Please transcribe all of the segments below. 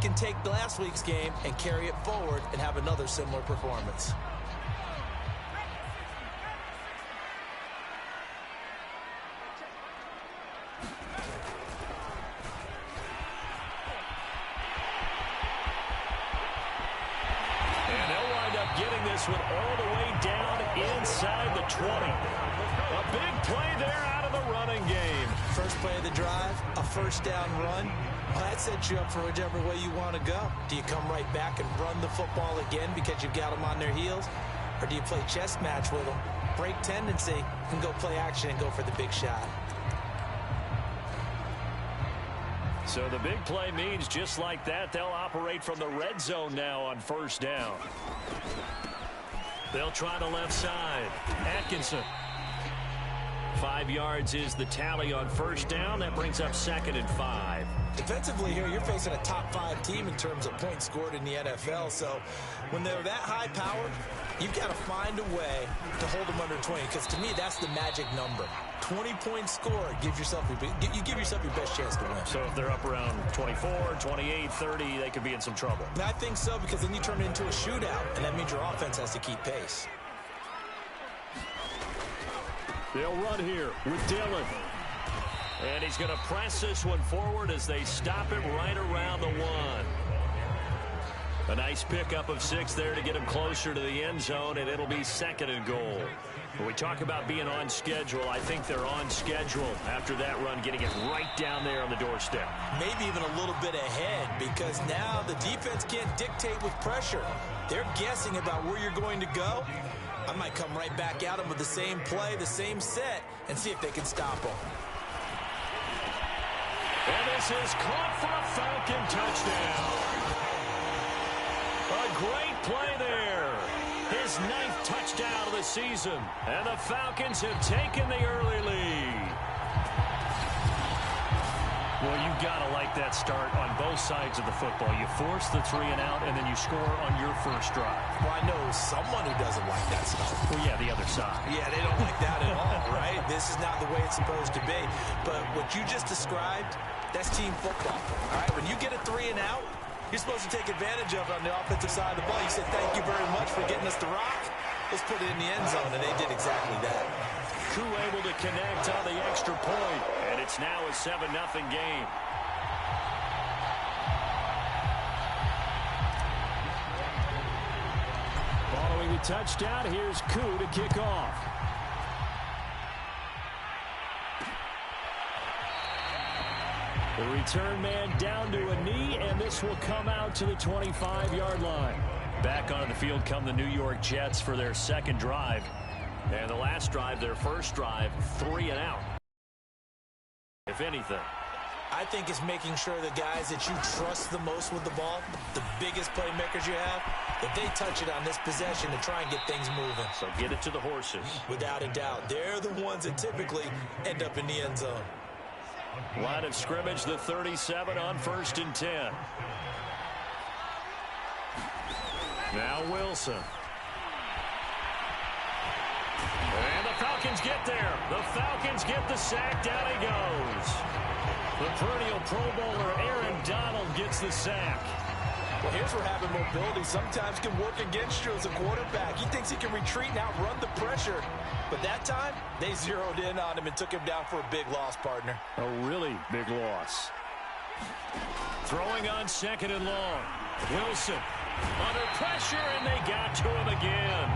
can take last week's game and carry it forward and have another similar performance. And they'll wind up getting this one all the way down inside the 20. A big play there out of the running game. First play of the drive, a first down run. Well, that sets you up for whichever way you want to go. Do you come right back and run the football again because you've got them on their heels? Or do you play chess match with them, break tendency, and go play action and go for the big shot? So the big play means just like that, they'll operate from the red zone now on first down. They'll try the left side. Atkinson. 5 yards is the tally on first down. That brings up 2nd and 5. Defensively here, you're facing a top 5 team in terms of points scored in the NFL. So when they're that high powered, you've got to find a way to hold them under 20. Because to me, that's the magic number. 20 points scored, you give yourself your best chance to win. So if they're up around 24, 28, 30, they could be in some trouble. I think so, because then you turn it into a shootout, and that means your offense has to keep pace. They'll run here with Dillon. And he's going to press this one forward as they stop it right around the 1. A nice pickup of 6 there to get him closer to the end zone, and it'll be 2nd and goal. When we talk about being on schedule, I think they're on schedule after that run, getting it right down there on the doorstep. Maybe even a little bit ahead, because now the defense can't dictate with pressure. They're guessing about where you're going to go. I might come right back at them with the same play, the same set, and see if they can stop them. And this is caught for a Falcon touchdown. A great play there. His 9th touchdown of the season. And the Falcons have taken the early lead. Well, you've got to like that start on both sides of the football. You force the 3 and out, and then you score on your first drive. Well, I know someone who doesn't like that stuff. Well, yeah, the other side. Yeah, they don't like that at all, right? This is not the way it's supposed to be. But what you just described, that's team football. All right, when you get a 3 and out, you're supposed to take advantage of it on the offensive side of the ball. You said, thank you very much for getting us the rock. Let's put it in the end zone, and they did exactly that. Koo able to connect on the extra point, and it's now a 7-0 game. Following the touchdown, here's Koo to kick off. The return man down to a knee, and this will come out to the 25-yard line. Back onto the field come the New York Jets for their second drive. And the last drive, their first drive, 3 and out. If anything. I think it's making sure the guys that you trust the most with the ball, the biggest playmakers you have, that they touch it on this possession to try and get things moving. So get it to the horses. Without a doubt. They're the ones that typically end up in the end zone. Line of scrimmage, the 37 on 1st and 10. Now Wilson. And the Falcons get there. The Falcons get the sack. Down he goes. The perennial Pro Bowler Aaron Donald gets the sack. Well, here's where having mobility sometimes can work against you as a quarterback. He thinks he can retreat and outrun the pressure. But that time, they zeroed in on him and took him down for a big loss, partner. A really big loss. Throwing on 2nd and long. Wilson under pressure, and they got to him again.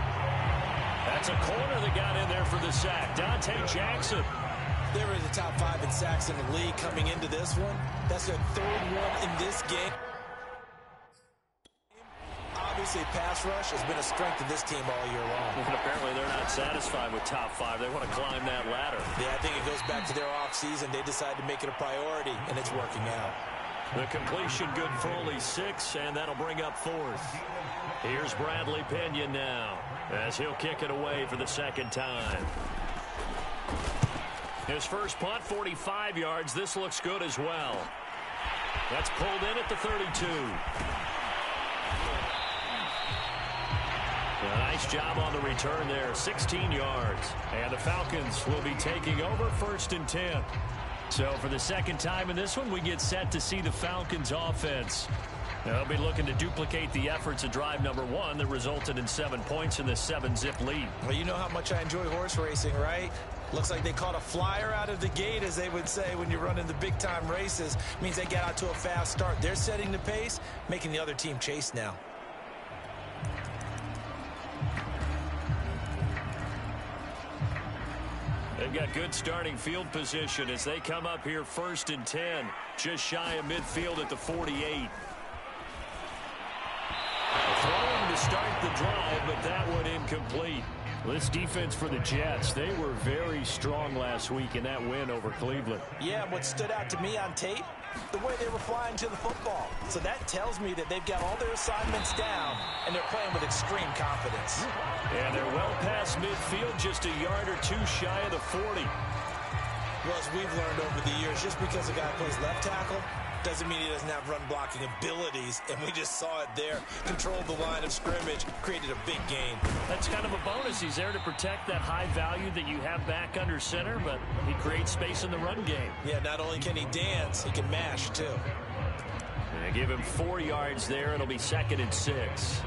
That's a corner that got in there for the sack. Dante Jackson. They were in the top 5 in sacks in the league coming into this one. That's their 3rd one in this game. Obviously, pass rush has been a strength of this team all year long. And apparently, they're not satisfied with top 5. They want to climb that ladder. Yeah, I think it goes back to their offseason. They decided to make it a priority, and it's working out. The completion good for only 6, and that'll bring up 4th. Here's Bradley Pinion now, as he'll kick it away for the 2nd time. His first punt, 45 yards. This looks good as well. That's pulled in at the 32. A nice job on the return there, 16 yards. And the Falcons will be taking over 1st and 10. So for the 2nd time in this one, we get set to see the Falcons offense. They'll be looking to duplicate the efforts of drive number 1 that resulted in 7 points in this 7-zip lead. Well, you know how much I enjoy horse racing, right? Looks like they caught a flyer out of the gate, as they would say when you're running the big-time races. Means they got out to a fast start. They're setting the pace, making the other team chase now. They've got good starting field position as they come up here 1st and 10, just shy of midfield at the 48. Throwing to start the drive, but that one incomplete. This defense for the Jets, they were very strong last week in that win over Cleveland. Yeah, what stood out to me on tape, the way they were flying to the football. So that tells me that they've got all their assignments down, and they're playing with extreme confidence. And they're well past midfield, just a yard or two shy of the 40. Well, as we've learned over the years, just because a guy plays left tackle doesn't mean he doesn't have run-blocking abilities, and we just saw it there. Controlled the line of scrimmage, created a big gain. That's kind of a bonus. He's there to protect that high value that you have back under center, but he creates space in the run game. Yeah, not only can he dance, he can mash, too. They give him 4 yards there. It'll be 2nd and 6.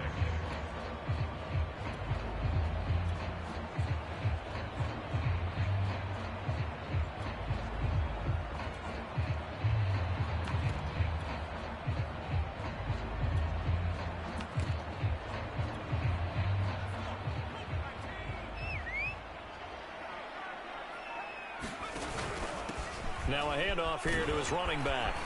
Now a handoff here to his running back.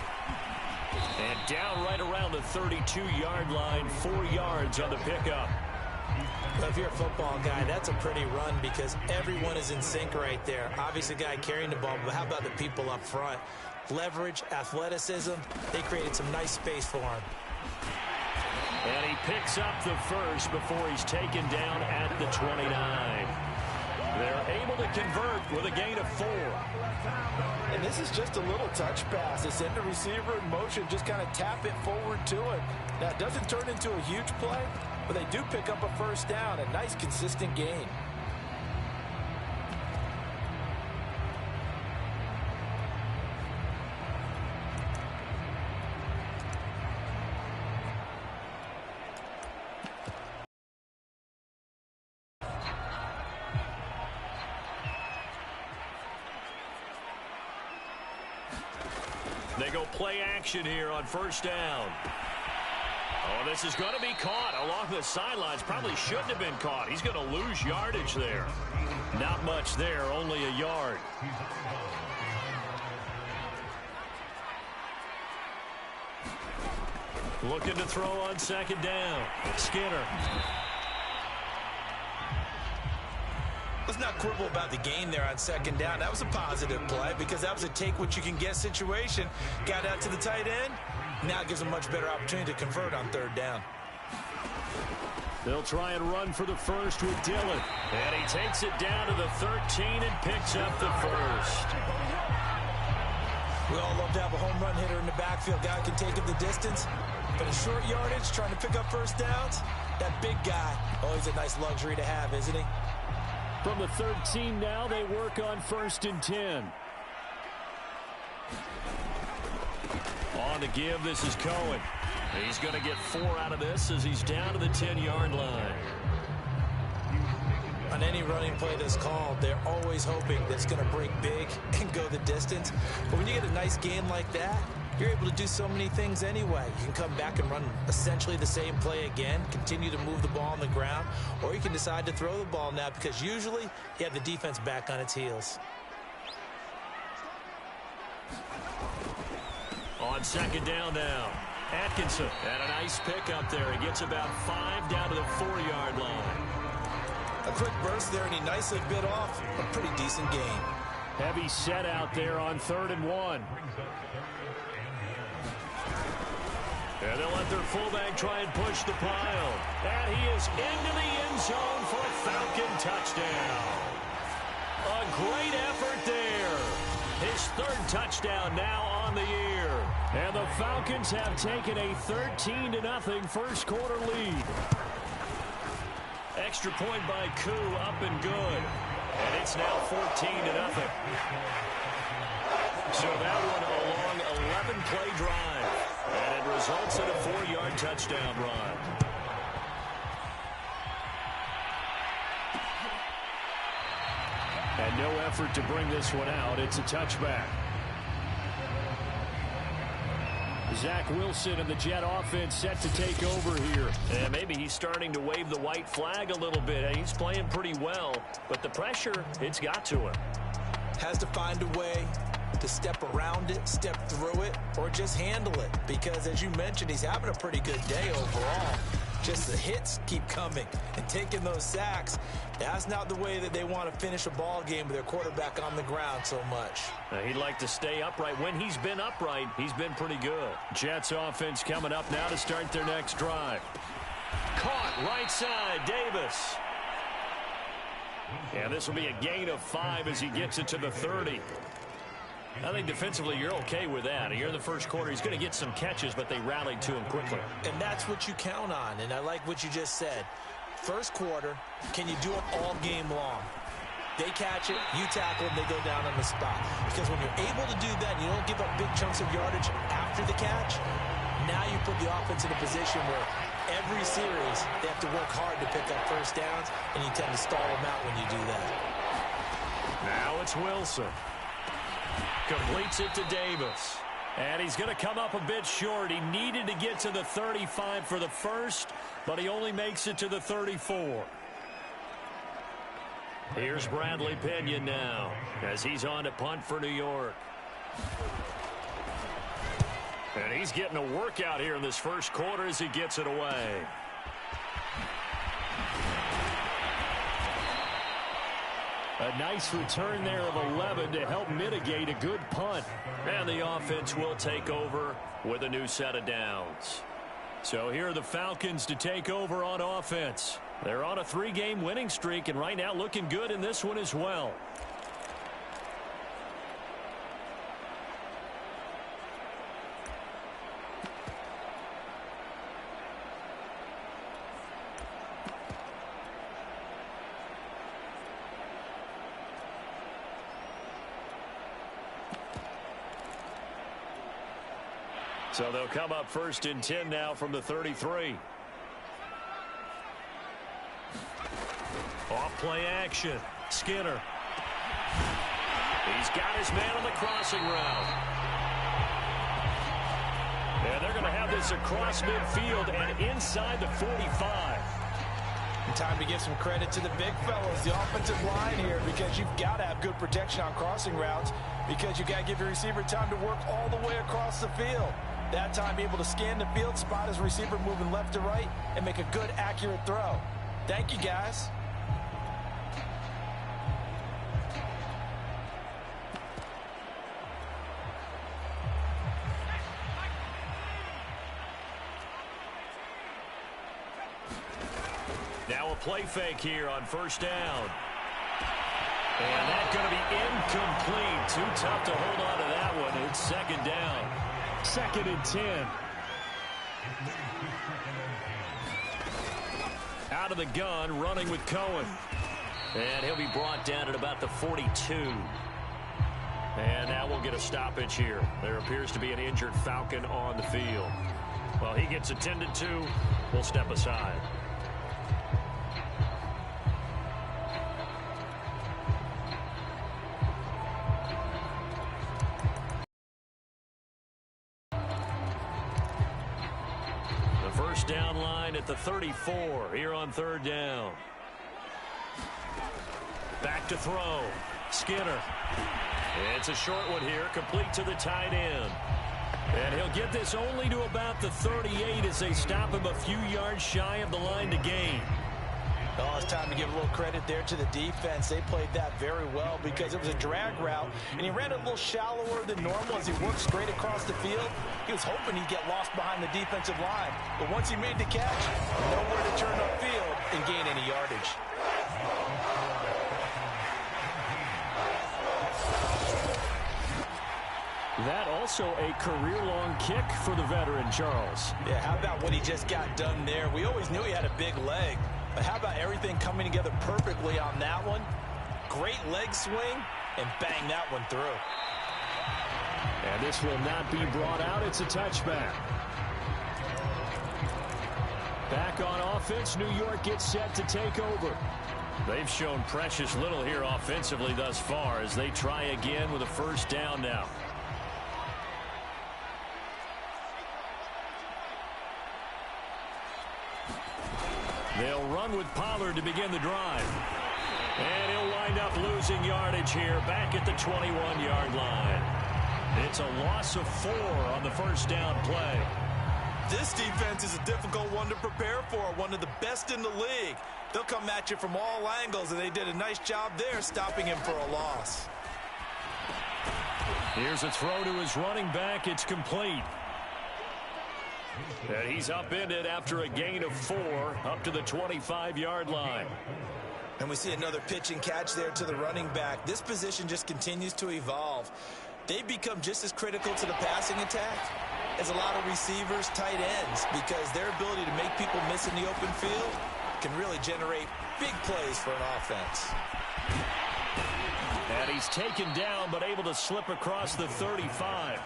And down right around the 32-yard line, 4 yards on the pickup. Well, if you're a football guy, that's a pretty run because everyone is in sync right there. Obviously, the guy carrying the ball, but how about the people up front? Leverage, athleticism, they created some nice space for him. And he picks up the first before he's taken down at the 29. They're able to convert with a gain of 4. And this is just a little touch pass. They send the receiver in motion, just kind of tap it forward to him. Now, it doesn't turn into a huge play, but they do pick up a first down, a nice, consistent gain. They go play action here on first down. Oh, this is going to be caught along the sidelines. Probably shouldn't have been caught. He's going to lose yardage there. Not much there, only a yard. Looking to throw on 2nd down. Skinner. Let's not quibble about the gain there on 2nd down. That was a positive play because that was a take-what-you-can-get situation. Got out to the tight end. Now it gives them much better opportunity to convert on 3rd down. They'll try and run for the first with Dillon. And he takes it down to the 13 and picks up the first. We all love to have a home run hitter in the backfield. Guy can take it the distance. But in short yardage, trying to pick up first downs, that big guy, always a nice luxury to have, isn't he? From the 13 now, they work on 1st and 10. On the give, this is Cohen. He's going to get 4 out of this as he's down to the 10-yard line. On any running play that's called, they're always hoping that it's going to break big and go the distance. But when you get a nice gain like that, you're able to do so many things anyway. You can come back and run essentially the same play again, continue to move the ball on the ground, or you can decide to throw the ball now because usually you have the defense back on its heels. On 2nd down now, Atkinson. And a nice pick up there. He gets about 5 down to the 4-yard line. A quick burst there, and he nicely bit off a pretty decent gain. Heavy set out there on 3rd and 1. And they'll let their fullback try and push the pile. And he is into the end zone for a Falcon touchdown. A great effort there. His 3rd touchdown now on the year. And the Falcons have taken a 13-0 first quarter lead. Extra point by Koo, up and good. And it's now 14-0. So that one a long 11-play drive. And it results in a 4-yard touchdown run. And no effort to bring this one out. It's a touchback. Zach Wilson and the Jet offense set to take over here. And maybe he's starting to wave the white flag a little bit. He's playing pretty well, but the pressure, it's got to him. Has to find a way to step around it, step through it, or just handle it. Because, as you mentioned, he's having a pretty good day overall. Just the hits keep coming and taking those sacks. That's not the way that they want to finish a ball game with their quarterback on the ground so much. He'd like to stay upright. When he's been upright, he's been pretty good. Jets offense coming up now to start their next drive. Caught right side, Davis. And this will be a gain of 5 as he gets it to the 30. I think defensively you're okay with that. Here in the first quarter, he's going to get some catches, but they rallied to him quickly. And that's what you count on, and I like what you just said. First quarter, can you do it all game long? They catch it, you tackle them, they go down on the spot. Because when you're able to do that, and you don't give up big chunks of yardage after the catch, now you put the offense in a position where every series they have to work hard to pick up first downs, and you tend to stall them out when you do that. Now it's Wilson. Completes it to Davis. And he's going to come up a bit short. He needed to get to the 35 for the first, but he only makes it to the 34. Here's Bradley Pinion now as he's on to punt for New York. And he's getting a workout here in this first quarter as he gets it away. A nice return there of 11 to help mitigate a good punt. And the offense will take over with a new set of downs. So here are the Falcons to take over on offense. They're on a 3-game winning streak, and right now looking good in this one as well. So they'll come up 1st and 10 now from the 33. Off play action. Skinner. He's got his man on the crossing route. And they're going to have this across midfield and inside the 45. And time to give some credit to the big fellas, the offensive line here, because you've got to have good protection on crossing routes, because you've got to give your receiver time to work all the way across the field. That time, be able to scan the field, spot his receiver moving left to right, and make a good, accurate throw. Thank you, guys. Now a play fake here on 1st down. And that's going to be incomplete. Too tough to hold on to that one. It's 2nd down. 2nd and 10. Out of the gun, running with Cohen. And he'll be brought down at about the 42. And now we'll get a stoppage here. There appears to be an injured Falcon on the field. Well, he gets attended to. We'll step aside. Down line at the 34 here on 3rd down. Back to throw. Skinner. It's a short one here, complete to the tight end. And he'll get this only to about the 38 as they stop him a few yards shy of the line to gain. Oh, it's time to give a little credit there to the defense. They played that very well because it was a drag route, and he ran a little shallower than normal as he worked straight across the field. He was hoping he'd get lost behind the defensive line, but once he made the catch, nowhere to turn upfield and gain any yardage. That also a career-long kick for the veteran, Charles. Yeah, how about what he just got done there? We always knew he had a big leg. But how about everything coming together perfectly on that one? Great leg swing, and bang that one through. And this will not be brought out. It's a touchback. Back on offense, New York gets set to take over. They've shown precious little here offensively thus far as they try again with a first down now. They'll run with Pollard to begin the drive. And he'll wind up losing yardage here back at the 21-yard line. It's a loss of 4 on the first down play. This defense is a difficult one to prepare for, one of the best in the league. They'll come at you from all angles, and they did a nice job there stopping him for a loss. Here's a throw to his running back. It's complete. And he's upended after a gain of 4 up to the 25-yard line. And we see another pitch and catch there to the running back. This position just continues to evolve. They become just as critical to the passing attack as a lot of receivers, tight ends, because their ability to make people miss in the open field can really generate big plays for an offense. And he's taken down but able to slip across the 35.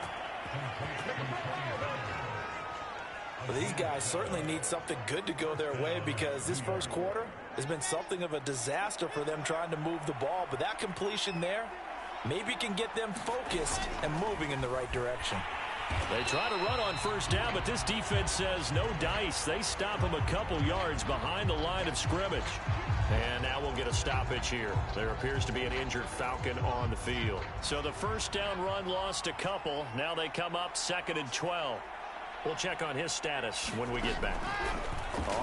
Well, these guys certainly need something good to go their way because this first quarter has been something of a disaster for them trying to move the ball. But that completion there maybe can get them focused and moving in the right direction. They try to run on first down, but this defense says no dice. They stop him a couple yards behind the line of scrimmage. And now we'll get a stoppage here. There appears to be an injured Falcon on the field. So the first down run lost a couple. Now they come up 2nd and 12. We'll check on his status when we get back.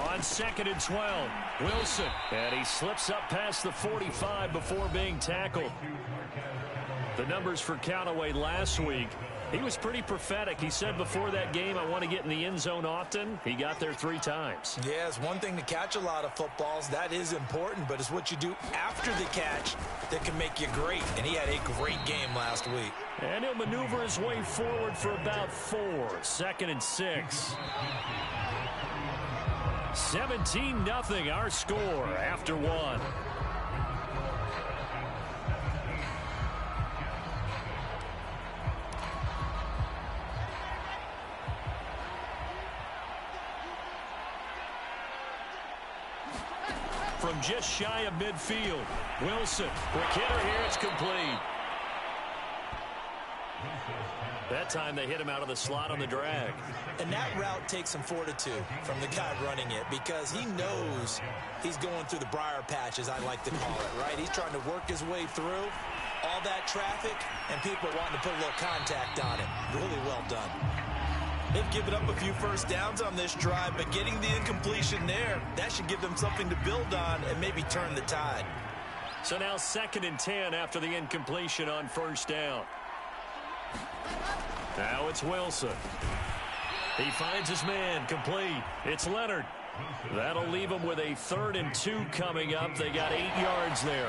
On 2nd and 12, Wilson. And he slips up past the 45 before being tackled. The numbers for Callaway last week, he was pretty prophetic. He said before that game, I want to get in the end zone often. He got there 3 times. Yeah, it's one thing to catch a lot of footballs. That is important, but it's what you do after the catch that can make you great. And he had a great game last week. And he'll maneuver his way forward for about 4. 2nd and 6. 17-0 our score after 1. From just shy of midfield, Wilson. Quick hitter here, it's complete. That time they hit him out of the slot on the drag. And that route takes some fortitude from the guy running it because he knows he's going through the briar patch, as I like to call it, right? He's trying to work his way through all that traffic, and people wanting to put a little contact on it. Really well done. They've given up a few first downs on this drive, but getting the incompletion there, that should give them something to build on and maybe turn the tide. So now 2nd and 10 after the incompletion on first down. Now it's Wilson. He finds his man, complete. It's Leonard. That'll leave him with a 3rd and 2 coming up. They got 8 yards there.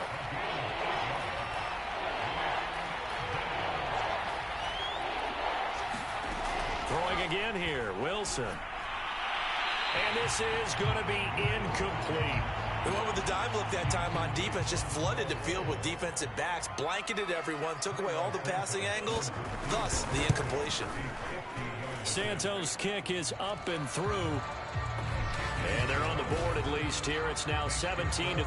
Throwing again here, Wilson. And this is going to be incomplete. They went with the dime look that time on defense, just flooded the field with defensive backs, blanketed everyone, took away all the passing angles, thus the incompletion. Santos' kick is up and through. And they're on the board at least here. It's now 17-3.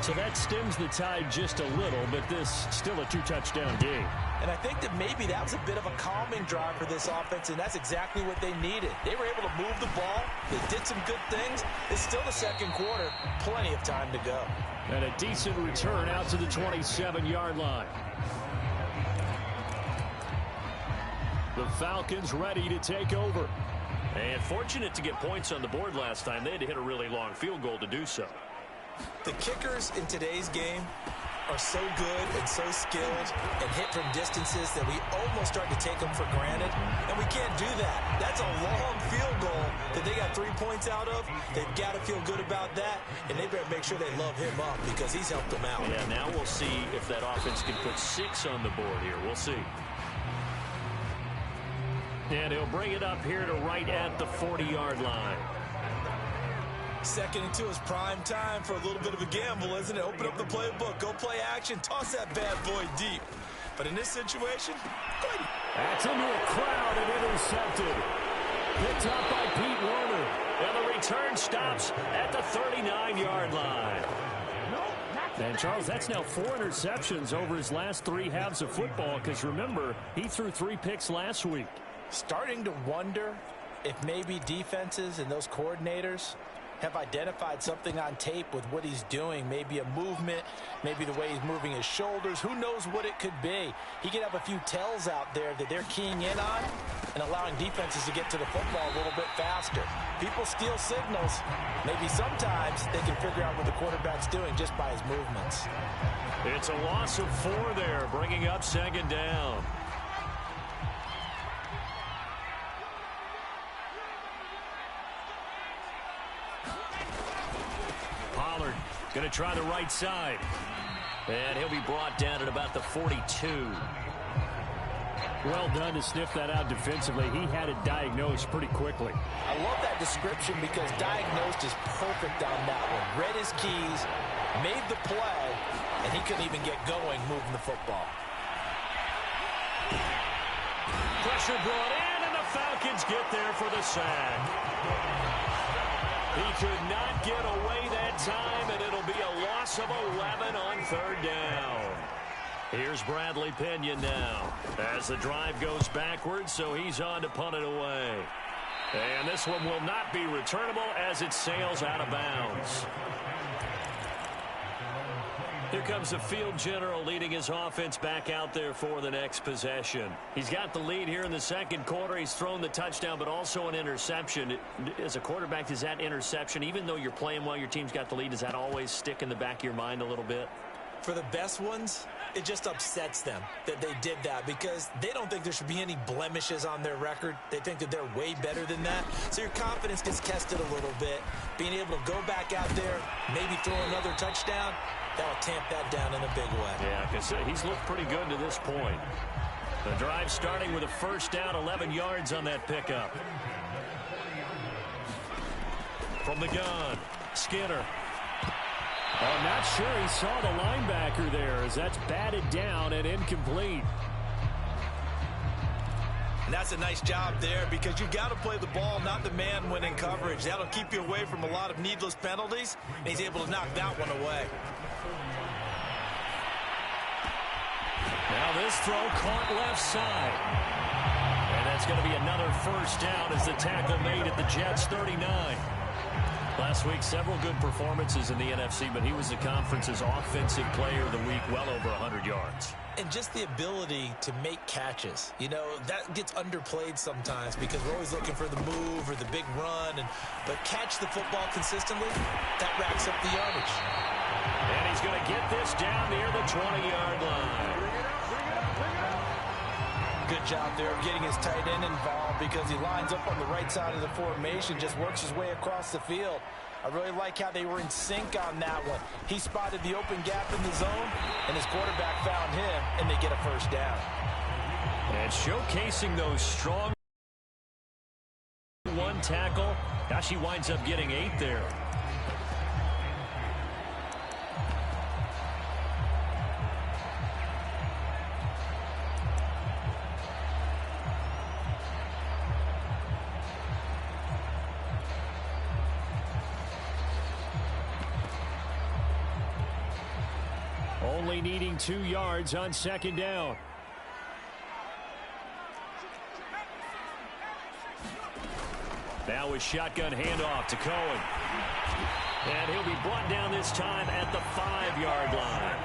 So that stems the tide just a little, but this still a 2-touchdown game. And I think that maybe that was a bit of a calming drive for this offense, and that's exactly what they needed. They were able to move the ball. They did some good things. It's still the second quarter. Plenty of time to go. And a decent return out to the 27-yard line. The Falcons ready to take over. And fortunate to get points on the board last time. They had to hit a really long field goal to do so. The kickers in today's game are so good and so skilled and hit from distances that we almost start to take them for granted, and we can't do that. That's a long field goal that they got 3 points out of. They've got to feel good about that, and they better make sure they love him up because he's helped them out. Yeah, now we'll see if that offense can put 6 on the board here. We'll see. And he'll bring it up here to right at the 40-yard line. 2nd and 2 is prime time for a little bit of a gamble, isn't it? Open up the playbook, go play action, toss that bad boy deep. But in this situation, go ahead. That's into a crowd and intercepted. Picked up by Pete Warner. And the return stops at the 39-yard line. And, Charles, that's now 4 interceptions over his last 3 halves of football because, remember, he threw 3 picks last week. Starting to wonder if maybe defenses and those coordinators have identified something on tape with what he's doing. Maybe a movement, maybe the way he's moving his shoulders. Who knows what it could be? He could have a few tells out there that they're keying in on and allowing defenses to get to the football a little bit faster. People steal signals. Maybe sometimes they can figure out what the quarterback's doing just by his movements. It's a loss of 4 there, bringing up 2nd down. Pollard going to try the right side. And he'll be brought down at about the 42. Well done to sniff that out defensively. He had it diagnosed pretty quickly. I love that description because diagnosed is perfect on that one. Read his keys, made the play, and he couldn't even get going moving the football. Pressure brought in, and the Falcons get there for the sack. He could not get away that time, and it'll be a loss of 11 on 3rd down. Here's Bradley Pinion now as the drive goes backwards, so he's on to punt it away. And this one will not be returnable as it sails out of bounds. Here comes the field general leading his offense back out there for the next possession. He's got the lead here in the 2nd quarter. He's thrown the touchdown, but also an interception. As a quarterback, does that interception, even though you're playing while your team's got the lead, does that always stick in the back of your mind a little bit? For the best ones, it just upsets them that they did that because they don't think there should be any blemishes on their record. They think that they're way better than that. So your confidence gets tested a little bit. Being able to go back out there, maybe throw another touchdown, that'll tamp that down in a big way. Yeah, because he's looked pretty good to this point. The drive starting with a 1st down, 11 yards on that pickup. From the gun, Skinner. I'm not sure he saw the linebacker there as that's batted down and incomplete. And that's a nice job there because you've got to play the ball, not the man when in coverage. That'll keep you away from a lot of needless penalties, and he's able to knock that one away. Now this throw caught left side. And that's going to be another 1st down as the tackle made at the Jets' 39. Last week, several good performances in the NFC, but he was the conference's offensive player of the week, well over 100 yards. And just the ability to make catches. You know, that gets underplayed sometimes because we're always looking for the move or the big run. But catch the football consistently, that racks up the yardage. And he's going to get this down near the 20-yard line. Good job there of getting his tight end involved because he lines up on the right side of the formation, just works his way across the field. I really like how they were in sync on that one. He spotted the open gap in the zone, and his quarterback found him, and they get a 1st down. And showcasing those strong one tackle. Gosh, he winds up getting 8 there. Only needing 2 yards on 2nd down. Now a shotgun handoff to Cohen. And he'll be brought down this time at the 5-yard line.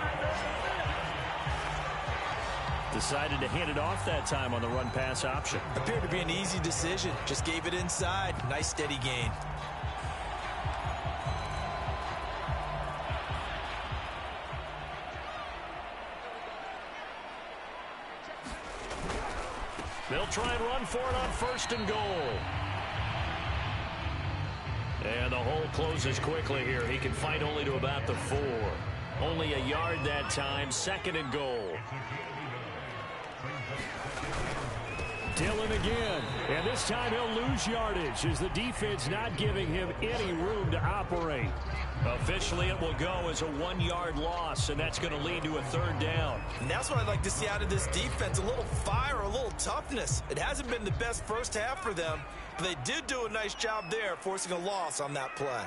Decided to hand it off that time on the run-pass option. Appeared to be an easy decision. Just gave it inside. Nice steady gain. They'll try and run for it on 1st and goal. And the hole closes quickly here. He can fight only to about the 4. Only a yard that time. 2nd and goal. Dillon again. And this time he'll lose yardage as the defense not giving him any room to operate. Officially, it will go as a 1-yard loss, and that's going to lead to a 3rd down. And that's what I'd like to see out of this defense, a little fire, a little toughness. It hasn't been the best first half for them, They did do a nice job there, forcing a loss on that play.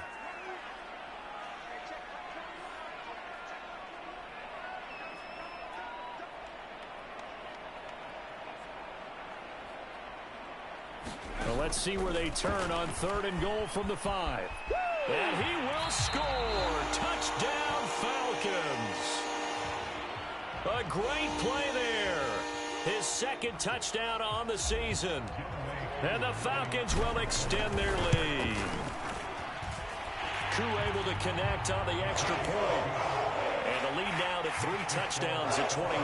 Well, let's see where they turn on 3rd and goal from the 5. And he will score. Touchdown, Falcons. A great play there. His 2nd touchdown on the season. And the Falcons will extend their lead. Koo able to connect on the extra point. And the lead now to 3 touchdowns at 21.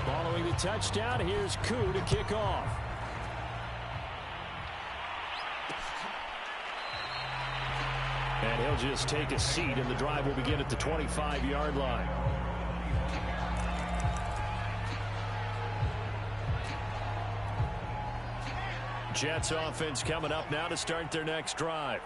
Following the touchdown, here's Koo to kick off. And he'll just take a seat, and the drive will begin at the 25-yard line. Jets offense coming up now to start their next drive.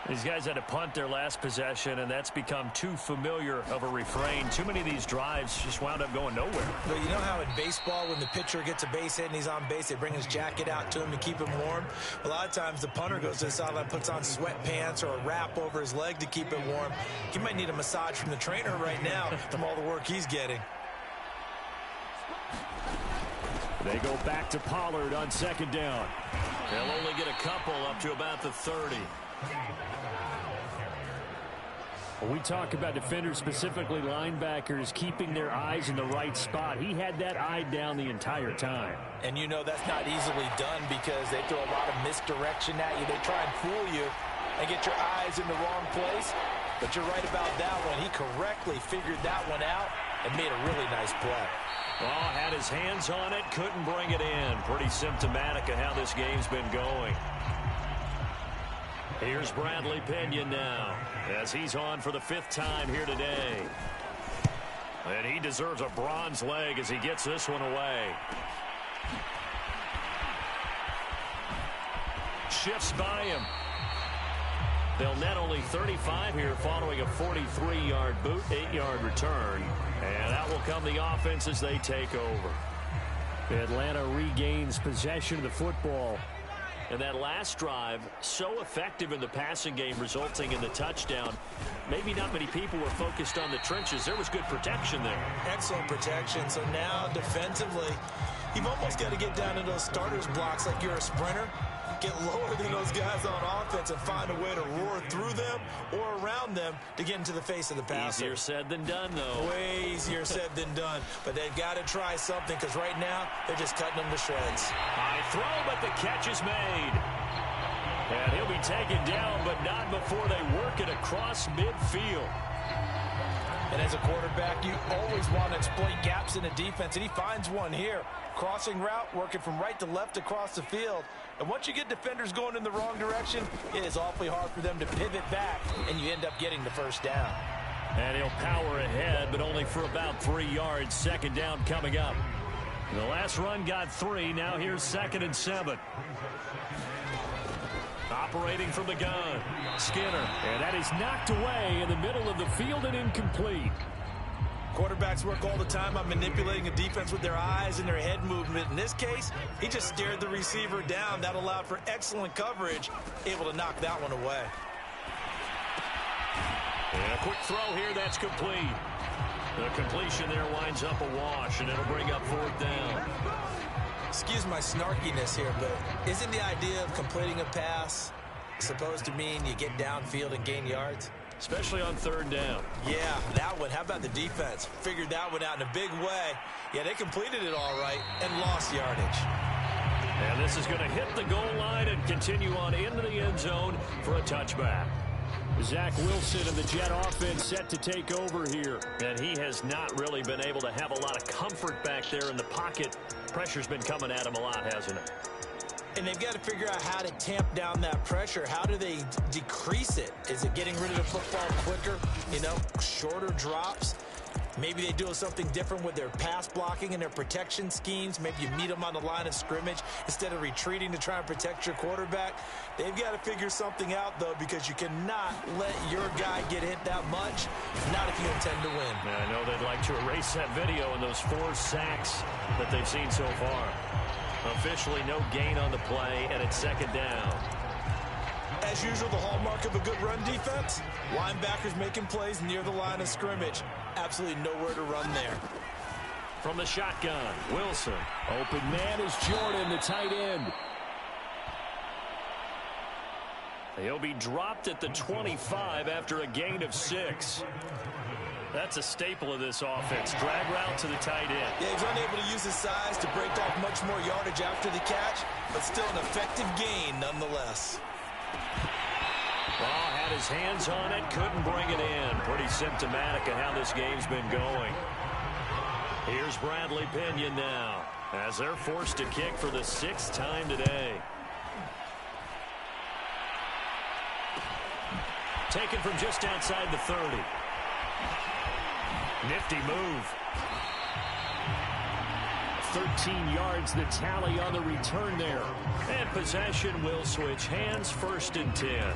These guys had to punt their last possession, and that's become too familiar of a refrain. Too many of these drives just wound up going nowhere. But you know how in baseball, when the pitcher gets a base hit and he's on base, they bring his jacket out to him to keep him warm? A lot of times the punter goes to the sideline, puts on sweatpants or a wrap over his leg to keep it warm. He might need a massage from the trainer right now from all the work he's getting. They go back to Pollard on 2nd down. They'll only get a couple up to about the 30. When we talk about defenders, specifically linebackers, keeping their eyes in the right spot, he had that eye down the entire time. And you know that's not easily done because they throw a lot of misdirection at you. They try and fool you and get your eyes in the wrong place. But you're right about that one. He correctly figured that one out and made a really nice play. Oh, had his hands on it, couldn't bring it in. Pretty symptomatic of how this game's been going. Here's Bradley Pinion now, as he's on for the 5th time here today. And he deserves a bronze leg as he gets this one away. Shifts by him. They'll net only 35 here following a 43-yard boot, 8-yard return. And out will come the offense as they take over. Atlanta regains possession of the football. And that last drive, so effective in the passing game, resulting in the touchdown. Maybe not many people were focused on the trenches. There was good protection there. Excellent protection. So now defensively, you've almost got to get down to those starters blocks like you're a sprinter. Get lower than those guys on offense and find a way to roar through them or around them to get into the face of the passer. Easier said than done, though. Way easier said than done. But they've got to try something because right now they're just cutting them to shreds. High throw, but the catch is made. And he'll be taken down, but not before they work it across midfield. And as a quarterback, you always want to exploit gaps in the defense, and he finds one here. Crossing route, working from right to left across the field. And once you get defenders going in the wrong direction, it is awfully hard for them to pivot back, and you end up getting the 1st down. And he'll power ahead, but only for about 3 yards. 2nd down coming up. The last run got 3. Now here's 2nd and 7. Operating from the gun, Skinner. And that is knocked away in the middle of the field and incomplete. Quarterbacks work all the time on manipulating a defense with their eyes and their head movement. In this case, he just stared the receiver down. That allowed for excellent coverage, able to knock that one away. And a quick throw here, that's complete. The completion there winds up a wash, and it'll bring up 4th down. Excuse my snarkiness here, but isn't the idea of completing a pass supposed to mean you get downfield and gain yards? Especially on 3rd down. Yeah, that one. How about the defense? Figured that one out in a big way. Yeah, they completed it all right and lost yardage. And this is going to hit the goal line and continue on into the end zone for a touchback. Zach Wilson and the Jet offense set to take over here. And he has not really been able to have a lot of comfort back there in the pocket. Pressure's been coming at him a lot, hasn't it? And they've got to figure out how to tamp down that pressure. How do they decrease it? Is it getting rid of the football quicker? You know, shorter drops? Maybe they do something different with their pass blocking and their protection schemes. Maybe you meet them on the line of scrimmage instead of retreating to try and protect your quarterback. They've got to figure something out, though, because you cannot let your guy get hit that much, not if you intend to win. Yeah, I know they'd like to erase that video and those 4 sacks that they've seen so far. Officially no gain on the play, and it's second down. As usual, the hallmark of a good run defense, linebackers making plays near the line of scrimmage. Absolutely nowhere to run there. From the shotgun, Wilson. Open man is Jordan, the tight end. He'll be dropped at the 25 after a gain of 6. That's a staple of this offense. Drag route to the tight end. Yeah, he's unable to use his size to break off much more yardage after the catch, but still an effective gain nonetheless. Well, had his hands on it, couldn't bring it in. Pretty symptomatic of how this game's been going. Here's Bradley Pinion now, as they're forced to kick for the 6th time today. Taken from just outside the 30. Nifty move. 13 yards, the tally on the return there. And possession will switch hands, 1st and 10.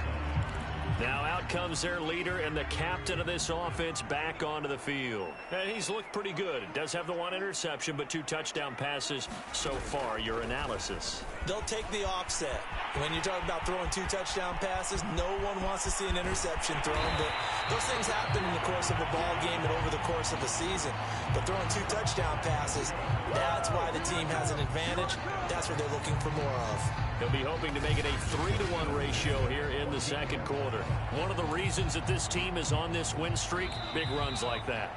Now out comes their leader and the captain of this offense back onto the field. And he's looked pretty good. Does have the 1 interception, but 2 touchdown passes so far. Your analysis? They'll take the offset. When you talk about throwing 2 touchdown passes, no one wants to see an interception thrown, but those things happen in the course of a ball game and over the course of a season. But throwing 2 touchdown passes, that's why the team has an advantage. That's what they're looking for more of. They'll be hoping to make it a 3-to-1 ratio here in the second quarter. One of the reasons that this team is on this win streak, big runs like that.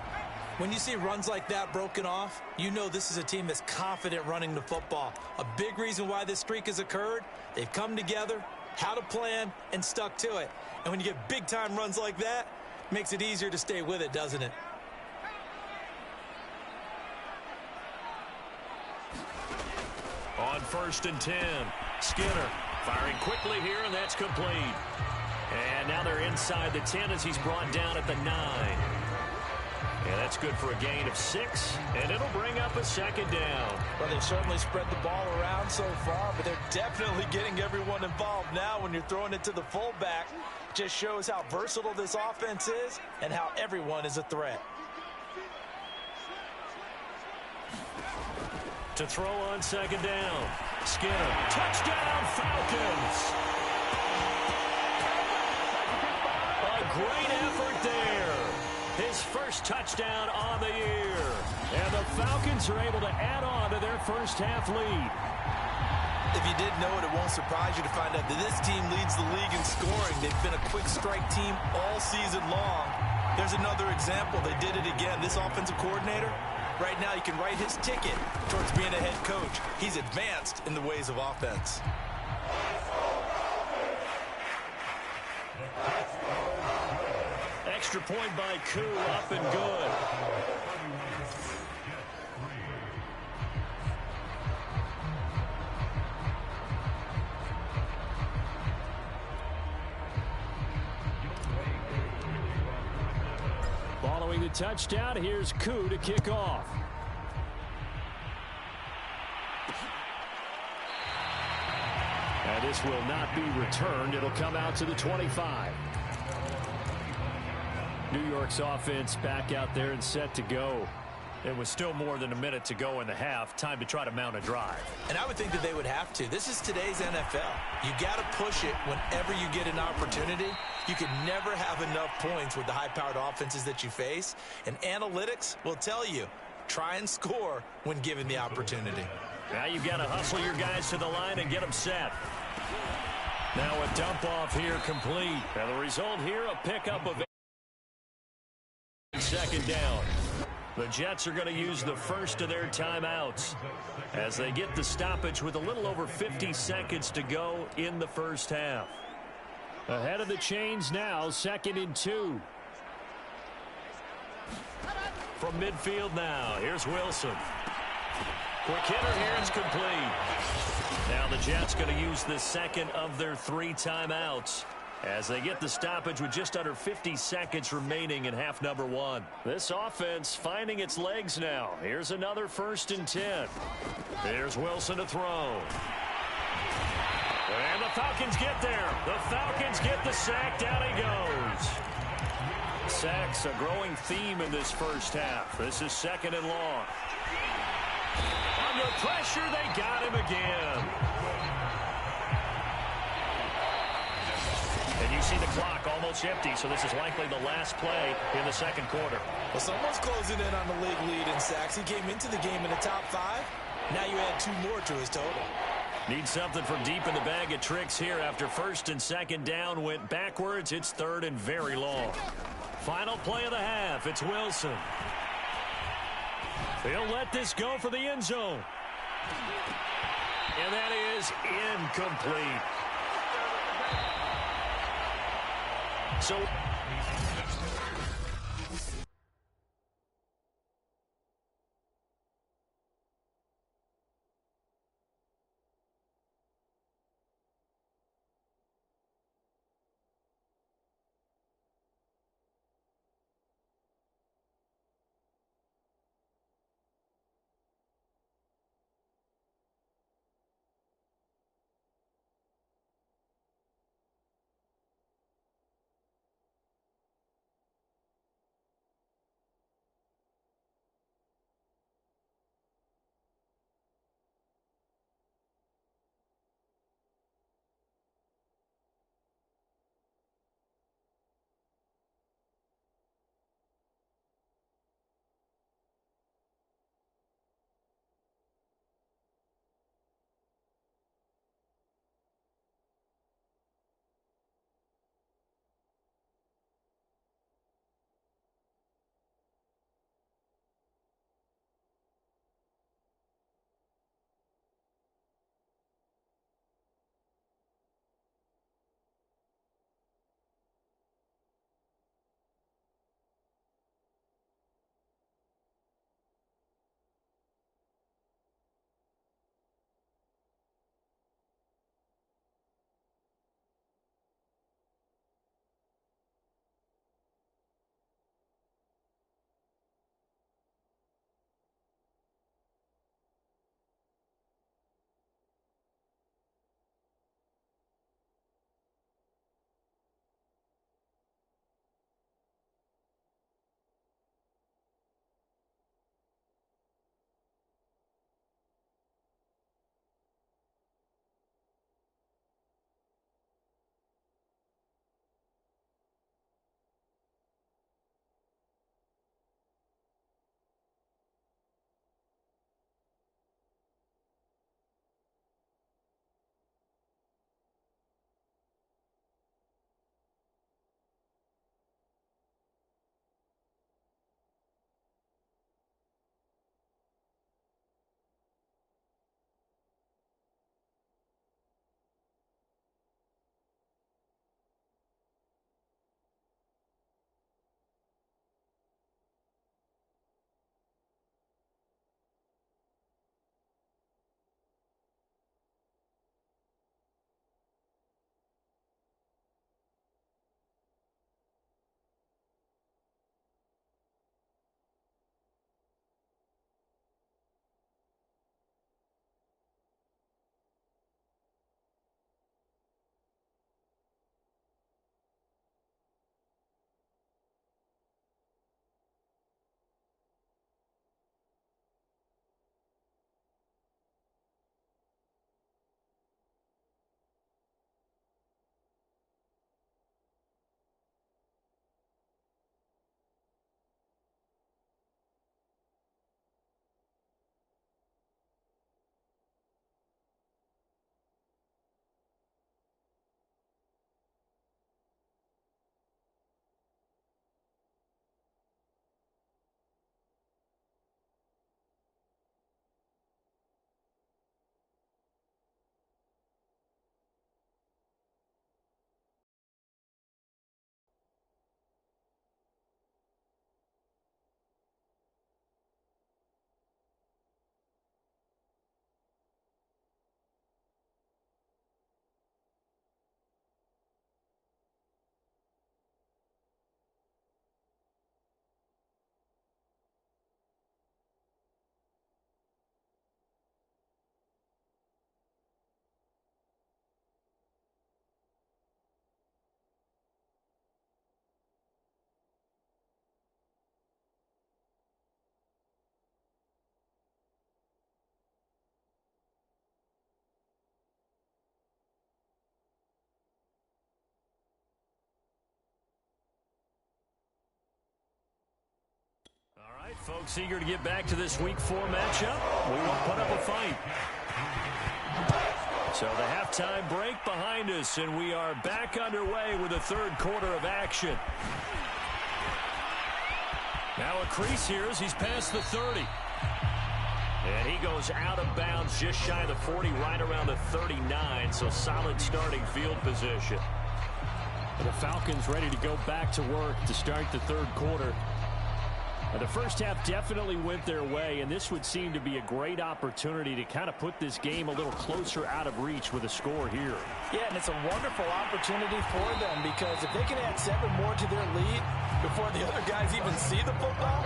When you see runs like that broken off, you know this is a team that's confident running the football. A big reason why this streak has occurred, they've come together, had a plan, and stuck to it. And when you get big-time runs like that, it makes it easier to stay with it, doesn't it? On 1st and 10, Skinner firing quickly here, and that's complete. And now they're inside the 10 as he's brought down at the 9. And that's good for a gain of 6, and it'll bring up a 2nd down. Well, they've certainly spread the ball around so far, but they're definitely getting everyone involved now when you're throwing it to the fullback. Just shows how versatile this offense is and how everyone is a threat. To throw on 2nd down, Skinner. Touchdown, Falcons! A great effort there. His first touchdown on the year. And the Falcons are able to add on to their first half lead. If you didn't know it, it won't surprise you to find out that this team leads the league in scoring. They've been a quick strike team all season long. There's another example. They did it again. This offensive coordinator, right now, you can write his ticket towards being a head coach. He's advanced in the ways of offense. Extra point by Koo, up and good. Following the touchdown, here's Koo to kick off. And this will not be returned. It'll come out to the 25. New York's offense back out there and set to go. It was still more than a minute to go in the half. Time to try to mount a drive. And I would think that they would have to. This is today's NFL. You got to push it whenever you get an opportunity. You can never have enough points with the high-powered offenses that you face. And analytics will tell you, try and score when given the opportunity. Now you've got to hustle your guys to the line and get them set. Now a dump off here complete. And the result here, a pickup of 2nd down. The Jets are going to use the first of their timeouts as they get the stoppage with a little over 50 seconds to go in the first half. Ahead of the chains now, 2nd and 2. From midfield now, here's Wilson. Quick hitter here, it's complete. Now the Jets going to use the second of their 3 timeouts. as they get the stoppage with just under 50 seconds remaining in half number one. This offense finding its legs now. Here's another 1st and 10. Here's Wilson to throw. And the Falcons get there. The Falcons get the sack. Down he goes. Sacks a growing theme in this first half. This is 2nd and long. Under pressure, they got him again. And you see the clock almost empty, so this is likely the last play in the 2nd quarter. Well, someone's closing in on the league lead in sacks. He came into the game in the top 5. Now you add 2 more to his total. Need something from deep in the bag of tricks here after 1st and 2nd down went backwards. It's 3rd and very long. Final play of the half. It's Wilson. He'll let this go for the end zone. And that is incomplete. So Folks eager to get back to this Week 4 matchup. We won't put up a fight. So the halftime break behind us, and we are back underway with the third quarter of action. Now a crease here as he's past the 30. And he goes out of bounds just shy of the 40, right around the 39, so solid starting field position. The Falcons ready to go back to work to start the third quarter. The first half definitely went their way, and this would seem to be a great opportunity to kind of put this game a little closer out of reach with a score here. Yeah, and it's a wonderful opportunity for them because if they can add 7 more to their lead before the other guys even see the football,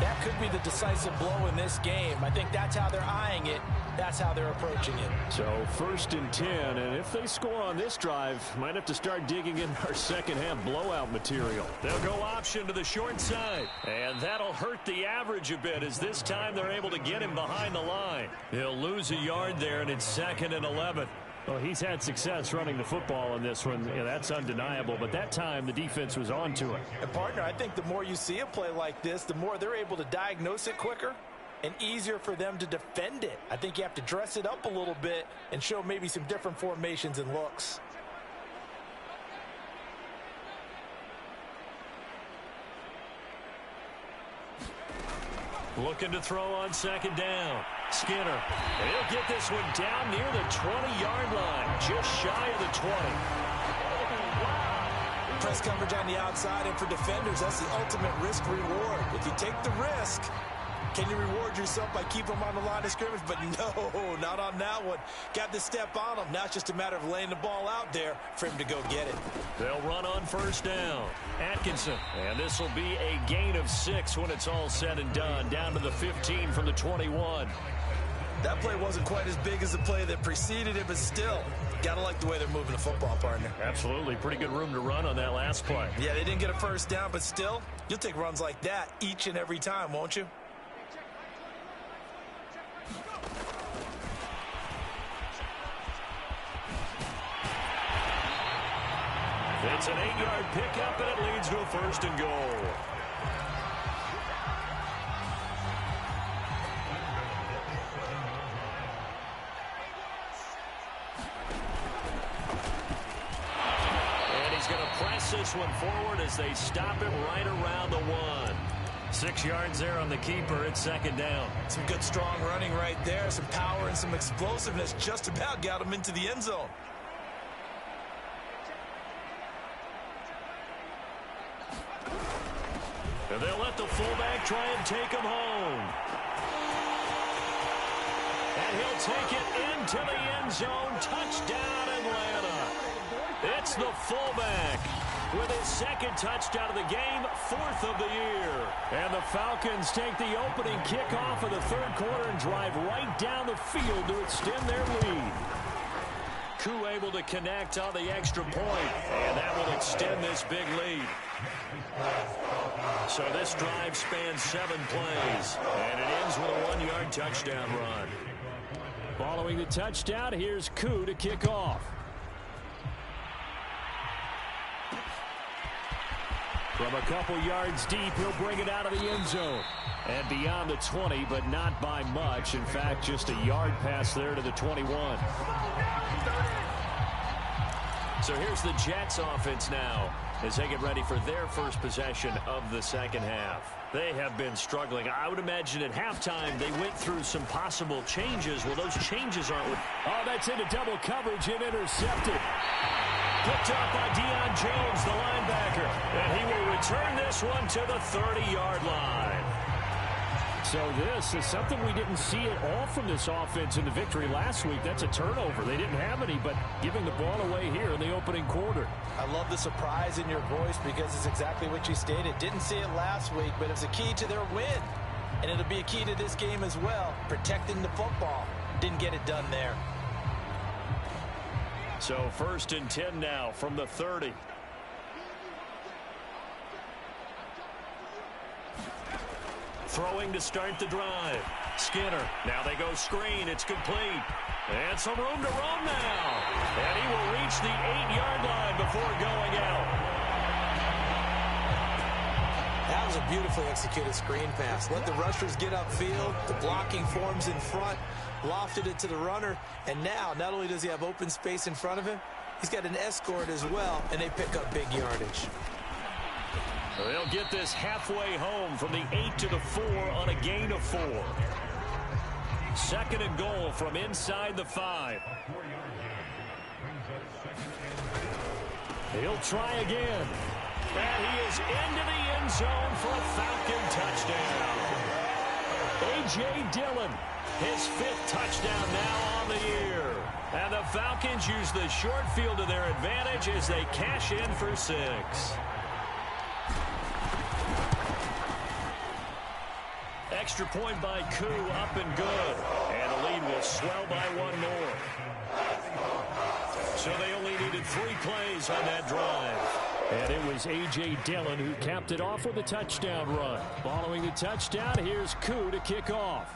that could be the decisive blow in this game. I think that's how they're eyeing it. That's how they're approaching it. So 1st and 10, and if they score on this drive, might have to start digging in our second half blowout material. They'll go option to the short side, and that'll hurt the average a bit as this time they're able to get him behind the line. He'll lose a yard there, and it's 2nd and 11. Well, he's had success running the football in this one. Yeah, that's undeniable, but that time the defense was on to it. And partner, I think the more you see a play like this, the more they're able to diagnose it quicker and easier for them to defend it. I think you have to dress it up a little bit and show maybe some different formations and looks. Looking to throw on 2nd down. Skinner. And he'll get this one down near the 20-yard line, just shy of the 20. Press coverage on the outside, and for defenders, that's the ultimate risk-reward. If you take the risk, can you reward yourself by keeping them on the line of scrimmage? But no, not on that one. Got to step on them. Now it's just a matter of laying the ball out there for him to go get it. They'll run on 1st down. Atkinson. And this will be a gain of 6 when it's all said and done. Down to the 15 from the 21. That play wasn't quite as big as the play that preceded it, but still, got to like the way they're moving the football, partner. Absolutely. Pretty good room to run on that last play. Yeah, they didn't get a 1st down, but still, you'll take runs like that each and every time, won't you? It's an 8-yard pickup, and it leads to a 1st and goal. And he's going to press this one forward as they stop it right around the 1. 6 yards there on the keeper. It's 2nd down. Some good, strong running right there. Some power and some explosiveness just about got him into the end zone. And they'll let the fullback try and take him home. And he'll take it into the end zone. Touchdown, Atlanta. It's the fullback with his 2nd touchdown of the game, 4th of the year. And the Falcons take the opening kickoff of the third quarter and drive right down the field to extend their lead. Koo able to connect on the extra point, and that will extend this big lead. So this drive spans 7 plays, and it ends with a 1-yard touchdown run. Following the touchdown, here's Koo to kick off. From a couple yards deep, he'll bring it out of the end zone. And beyond the 20, but not by much. In fact, just a yard pass there to the 21. So here's the Jets offense now as they get ready for their first possession of the second half. They have been struggling. I would imagine at halftime they went through some possible changes. Well, those changes aren't... Oh, that's into double coverage and intercepted. Picked up by Deion Jones, the linebacker. And he will return this one to the 30-yard line. So this is something we didn't see at all from this offense in the victory last week. That's a turnover. They didn't have any, but giving the ball away here in the opening quarter. I love the surprise in your voice because it's exactly what you stated. Didn't see it last week, but it's a key to their win. And it'll be a key to this game as well, protecting the football. Didn't get it done there. So 1st and 10 now from the 30. Throwing to start the drive. Skinner. Now they go screen. It's complete. And some room to roam now. And he will reach the 8-yard line before going out. That was a beautifully executed screen pass. Let the rushers get upfield. The blocking forms in front. Lofted it to the runner. And now, not only does he have open space in front of him, he's got an escort as well, and they pick up big yardage. They'll get this halfway home from the 8 to the 4 on a gain of 4. Second and goal from inside the 5. He'll try again. And he is into the end zone for a Falcon touchdown. A.J. Dillon, his 5th touchdown now on the year. And the Falcons use the short field to their advantage as they cash in for 6. Extra point by Koo, up and good. And the lead will swell by 1 more. So they only needed 3 plays on that drive. And it was A.J. Dillon who capped it off with a touchdown run. Following the touchdown, here's Koo to kick off.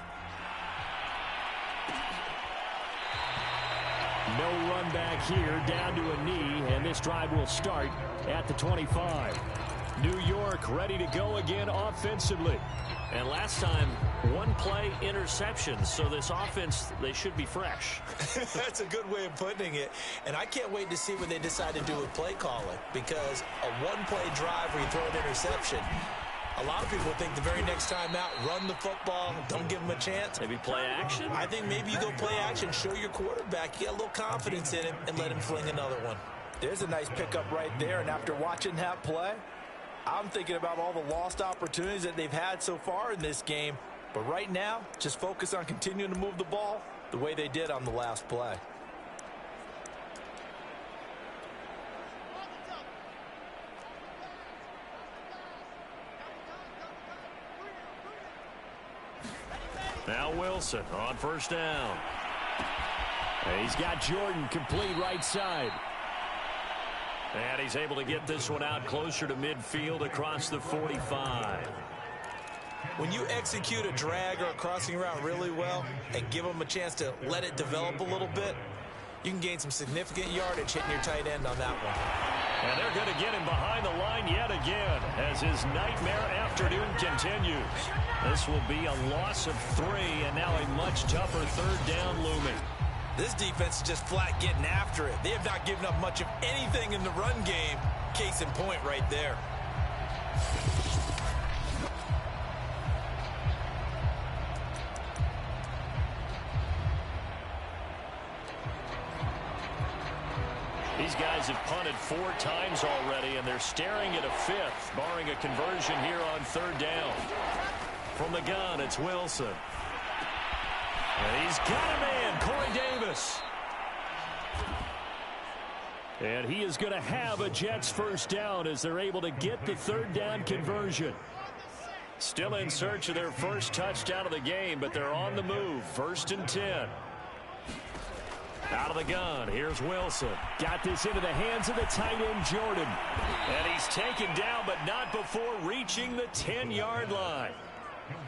No run back here, down to a knee, and this drive will start at the 25. New York ready to go again offensively. And last time, 1 play interception, so this offense, they should be fresh. That's a good way of putting it. And I can't wait to see what they decide to do with play calling, because a 1-play drive where you throw an interception, a lot of people think the very next time out, run the football, don't give them a chance. Maybe play action? I think maybe you go play action, show your quarterback, you got a little confidence in him, and let him fling another one. There's a nice pickup right there, and after watching that play, I'm thinking about all the lost opportunities that they've had so far in this game. But right now, just focus on continuing to move the ball the way they did on the last play. Now Wilson on first down. And he's got Jordan complete right side. And he's able to get this one out closer to midfield across the 45. When you execute a drag or a crossing route really well and give them a chance to let it develop a little bit, you can gain some significant yardage hitting your tight end on that one. And they're going to get him behind the line yet again as his nightmare afternoon continues. This will be a loss of 3 and now a much tougher third down looming. This defense is just flat getting after it. They have not given up much of anything in the run game. Case in point right there. These guys have punted 4 times already, and they're staring at a 5th, barring a conversion here on third down. From the gun, it's Wilson. And he's got a man, Corey Davis. And he is going to have a Jets first down as they're able to get the third down conversion. Still in search of their first touchdown of the game, but they're on the move. 1st and 10. Out of the gun, here's Wilson. Got this into the hands of the tight end, Jordan. And he's taken down, but not before reaching the 10-yard line.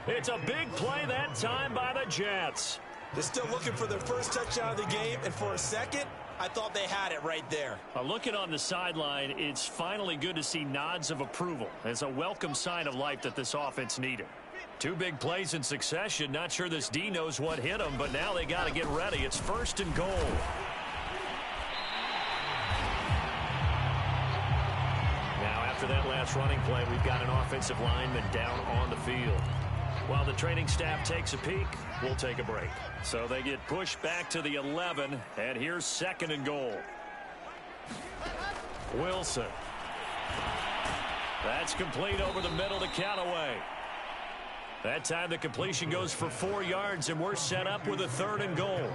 It's a big play that time by the Jets. They're still looking for their first touchdown of the game, and for a second, I thought they had it right there. Looking on the sideline, it's finally good to see nods of approval. It's a welcome sign of life that this offense needed. 2 big plays in succession. Not sure this D knows what hit him, but now they got to get ready. It's 1st and goal. Now, after that last running play, we've got an offensive lineman down on the field. While the training staff takes a peek, we'll take a break. So they get pushed back to the 11, and here's 2nd and goal. Wilson. That's complete over the middle to Callaway. That time the completion goes for 4 yards, and we're set up with a 3rd and goal.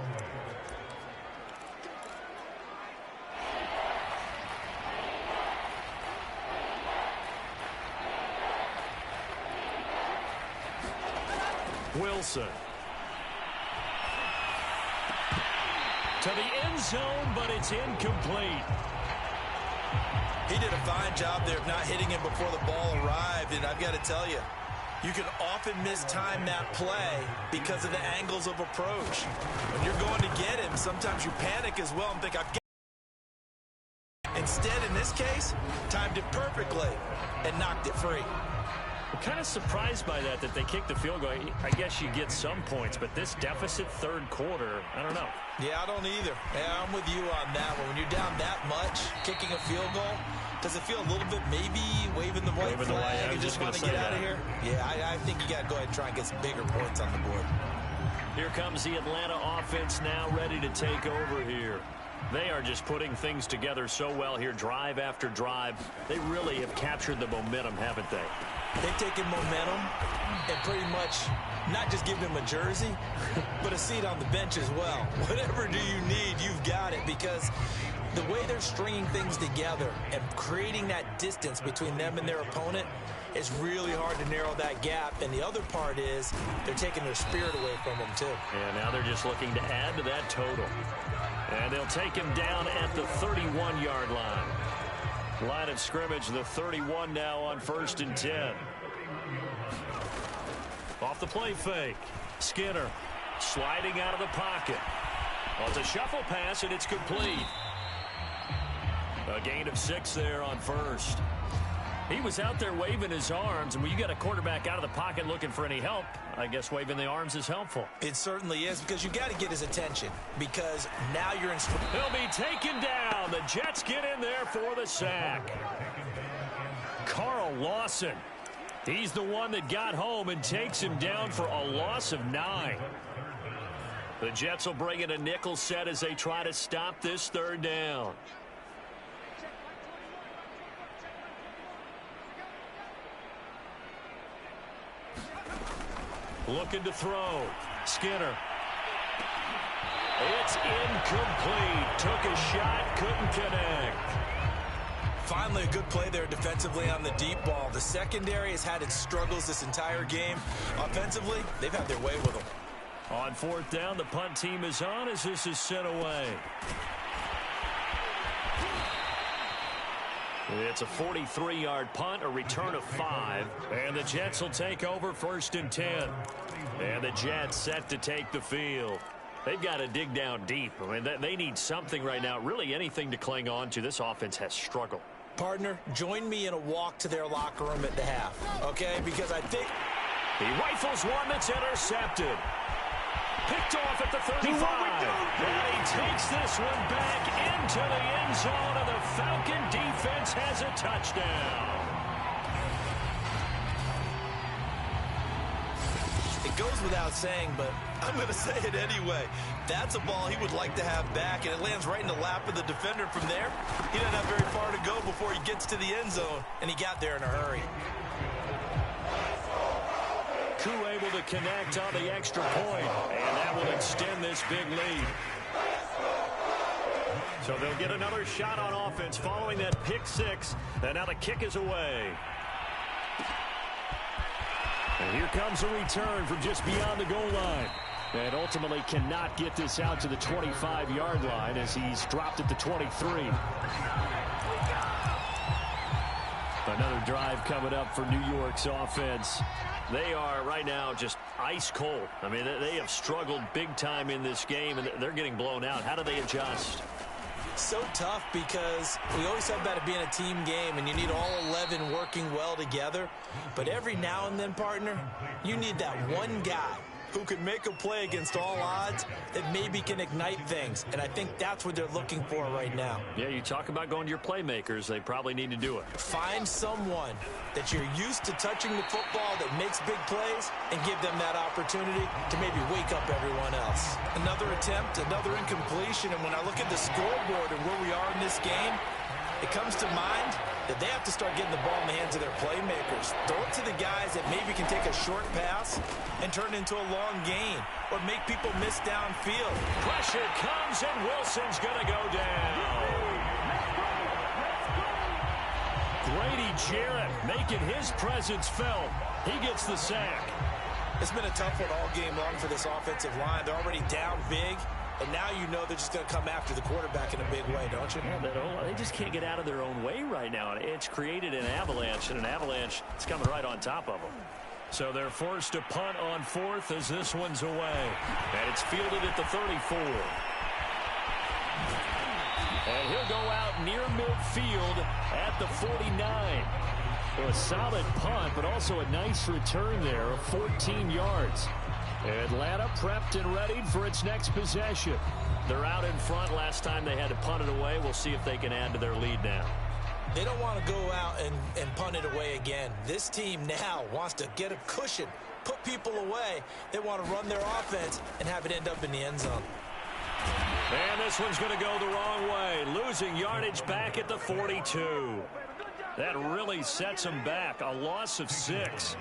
Wilson. To the end zone, but it's incomplete. He did a fine job there of not hitting him before the ball arrived, and I've got to tell you, you can often mistime that play because of the angles of approach. When you're going to get him, sometimes you panic as well and think, I've got him. Instead, in this case, timed it perfectly and knocked it free. I'm kind of surprised by that they kicked the field goal. I guess you get some points, but this deficit third quarter, I don't know. Yeah, I don't either. Yeah, I'm with you on that one. When you're down that much, kicking a field goal, does it feel a little bit maybe waving the white flag and just want to get out of here? Yeah, I think you got to go ahead and try and get some bigger points on the board. Here comes the Atlanta offense now ready to take over here. They are just putting things together so well here, drive after drive. They really have captured the momentum, haven't they? They've taken momentum and pretty much not just given him a jersey, but a seat on the bench as well. Whatever do you need, you've got it, because the way they're stringing things together and creating that distance between them and their opponent, it's really hard to narrow that gap. And the other part is they're taking their spirit away from them, too. And now they're just looking to add to that total. And they'll take him down at the 31-yard line. Line of scrimmage, the 31 now on 1st and 10. Off the play fake. Skinner sliding out of the pocket. Well, it's a shuffle pass, and it's complete. A gain of 6 there on first. He was out there waving his arms, and when you got a quarterback out of the pocket looking for any help, I guess waving the arms is helpful. It certainly is, because you got to get his attention, because now you're in... He'll be taken down. The Jets get in there for the sack. Carl Lawson. He's the one that got home and takes him down for a loss of 9. The Jets will bring in a nickel set as they try to stop this third down. Looking to throw. Skinner. It's incomplete. Took a shot, couldn't connect. Finally, a good play there defensively on the deep ball. The secondary has had its struggles this entire game. Offensively, they've had their way with them. On 4th down, the punt team is on as this is sent away. It's a 43-yard punt, a return of 5. And the Jets will take over 1st and 10. And the Jets set to take the field. They've got to dig down deep. I mean, they need something right now, really anything to cling on to. This offense has struggled. Partner, join me in a walk to their locker room at the half, okay? Because I think... He rifles one that's intercepted. Picked off at the 35. And he takes this one back into the end zone, and the Falcon defense has a touchdown. It goes without saying, but I'm going to say it anyway. That's a ball he would like to have back, and it lands right in the lap of the defender from there. He doesn't have very far to go before he gets to the end zone, and he got there in a hurry. Koo able to connect on the extra point, and that will extend this big lead. So they'll get another shot on offense following that pick 6, and now the kick is away. And here comes a return from just beyond the goal line. And ultimately cannot get this out to the 25-yard line as he's dropped at the 23. Another drive coming up for New York's offense. They are right now just ice cold. I mean, they have struggled big time in this game, and they're getting blown out. How do they adjust? So tough, because we always talk about it being a team game and you need all 11 working well together. But every now and then, partner, you need that one guy who can make a play against all odds that maybe can ignite things. And I think that's what they're looking for right now. Yeah, you talk about going to your playmakers. They probably need to do it. Find someone that you're used to touching the football that makes big plays and give them that opportunity to maybe wake up everyone else. Another attempt, another incompletion. And when I look at the scoreboard and where we are in this game, it comes to mind that they have to start getting the ball in the hands of their playmakers. Throw it to the guys that maybe can take a short pass and turn it into a long gain or make people miss downfield. Pressure comes, and Wilson's going to go down. Grady Jarrett making his presence felt. He gets the sack. It's been a tough one all game long for this offensive line. They're already down big. And now you know they're just going to come after the quarterback in a big way, don't you? Yeah, they just can't get out of their own way right now. It's created an avalanche, and an avalanche is coming right on top of them. So they're forced to punt on 4th as this one's away. And it's fielded at the 34. And he'll go out near midfield at the 49. Well, a solid punt, but also a nice return there of 14 yards. Atlanta prepped and readied for its next possession. They're out in front. Last time they had to punt it away. We'll see if they can add to their lead now. They don't want to go out and punt it away again. This team now wants to get a cushion, put people away. They want to run their offense and have it end up in the end zone. And this one's going to go the wrong way. Losing yardage back at the 42. That really sets them back. A loss of 6.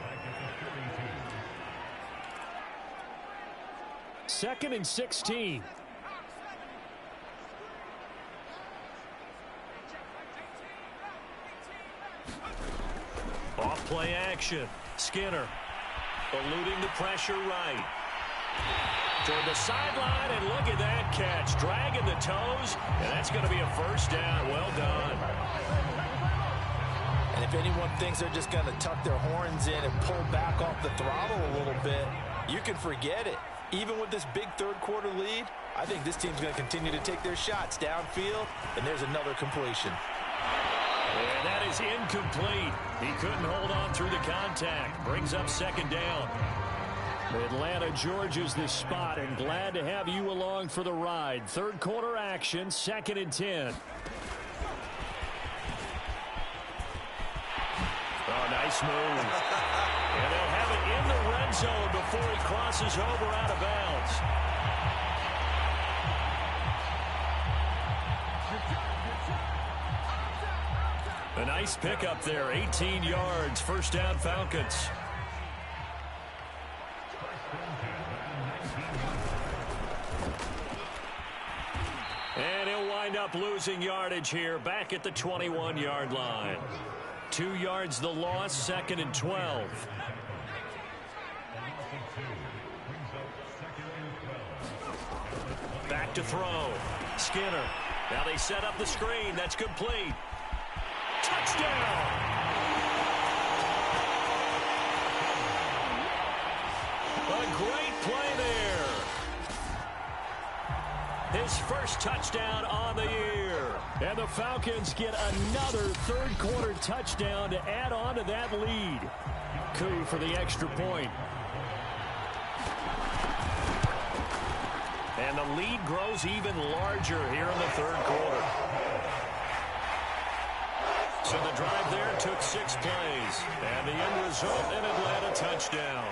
2nd and 16. Off play action. Skinner eluding the pressure right. Toward the sideline, and look at that catch. Dragging the toes, and that's going to be a first down. Well done. And if anyone thinks they're just going to tuck their horns in and pull back off the throttle a little bit, you can forget it. Even with this big third-quarter lead, I think this team's going to continue to take their shots downfield, and there's another completion. And that is incomplete. He couldn't hold on through the contact. Brings up 2nd down. Atlanta, Georgia's the spot, and glad to have you along for the ride. Third quarter action, 2nd and 10. Oh, nice move. And they'll have it in the red zone before he crosses over out of bounds. A nice pickup there, 18 yards, first down Falcons. And he'll wind up losing yardage here, back at the 21-yard line. 2 yards the loss, 2nd and 12. Back to throw. Skinner. Now they set up the screen. That's complete. Touchdown! A great play there. His first touchdown on the year. And the Falcons get another third-quarter touchdown to add on to that lead. Coup for the extra point. And the lead grows even larger here in the third quarter. So the drive there took 6 plays. And the end result, an Atlanta touchdown.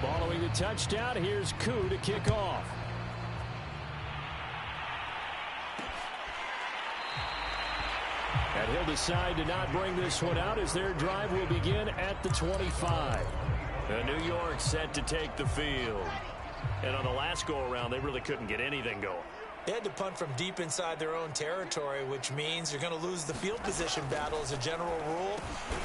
Following the touchdown, here's Coup to kick off. And he'll decide to not bring this one out as their drive will begin at the 25. And New York set to take the field. And on the last go-around, they really couldn't get anything going. They had to punt from deep inside their own territory, which means you're going to lose the field position battle as a general rule.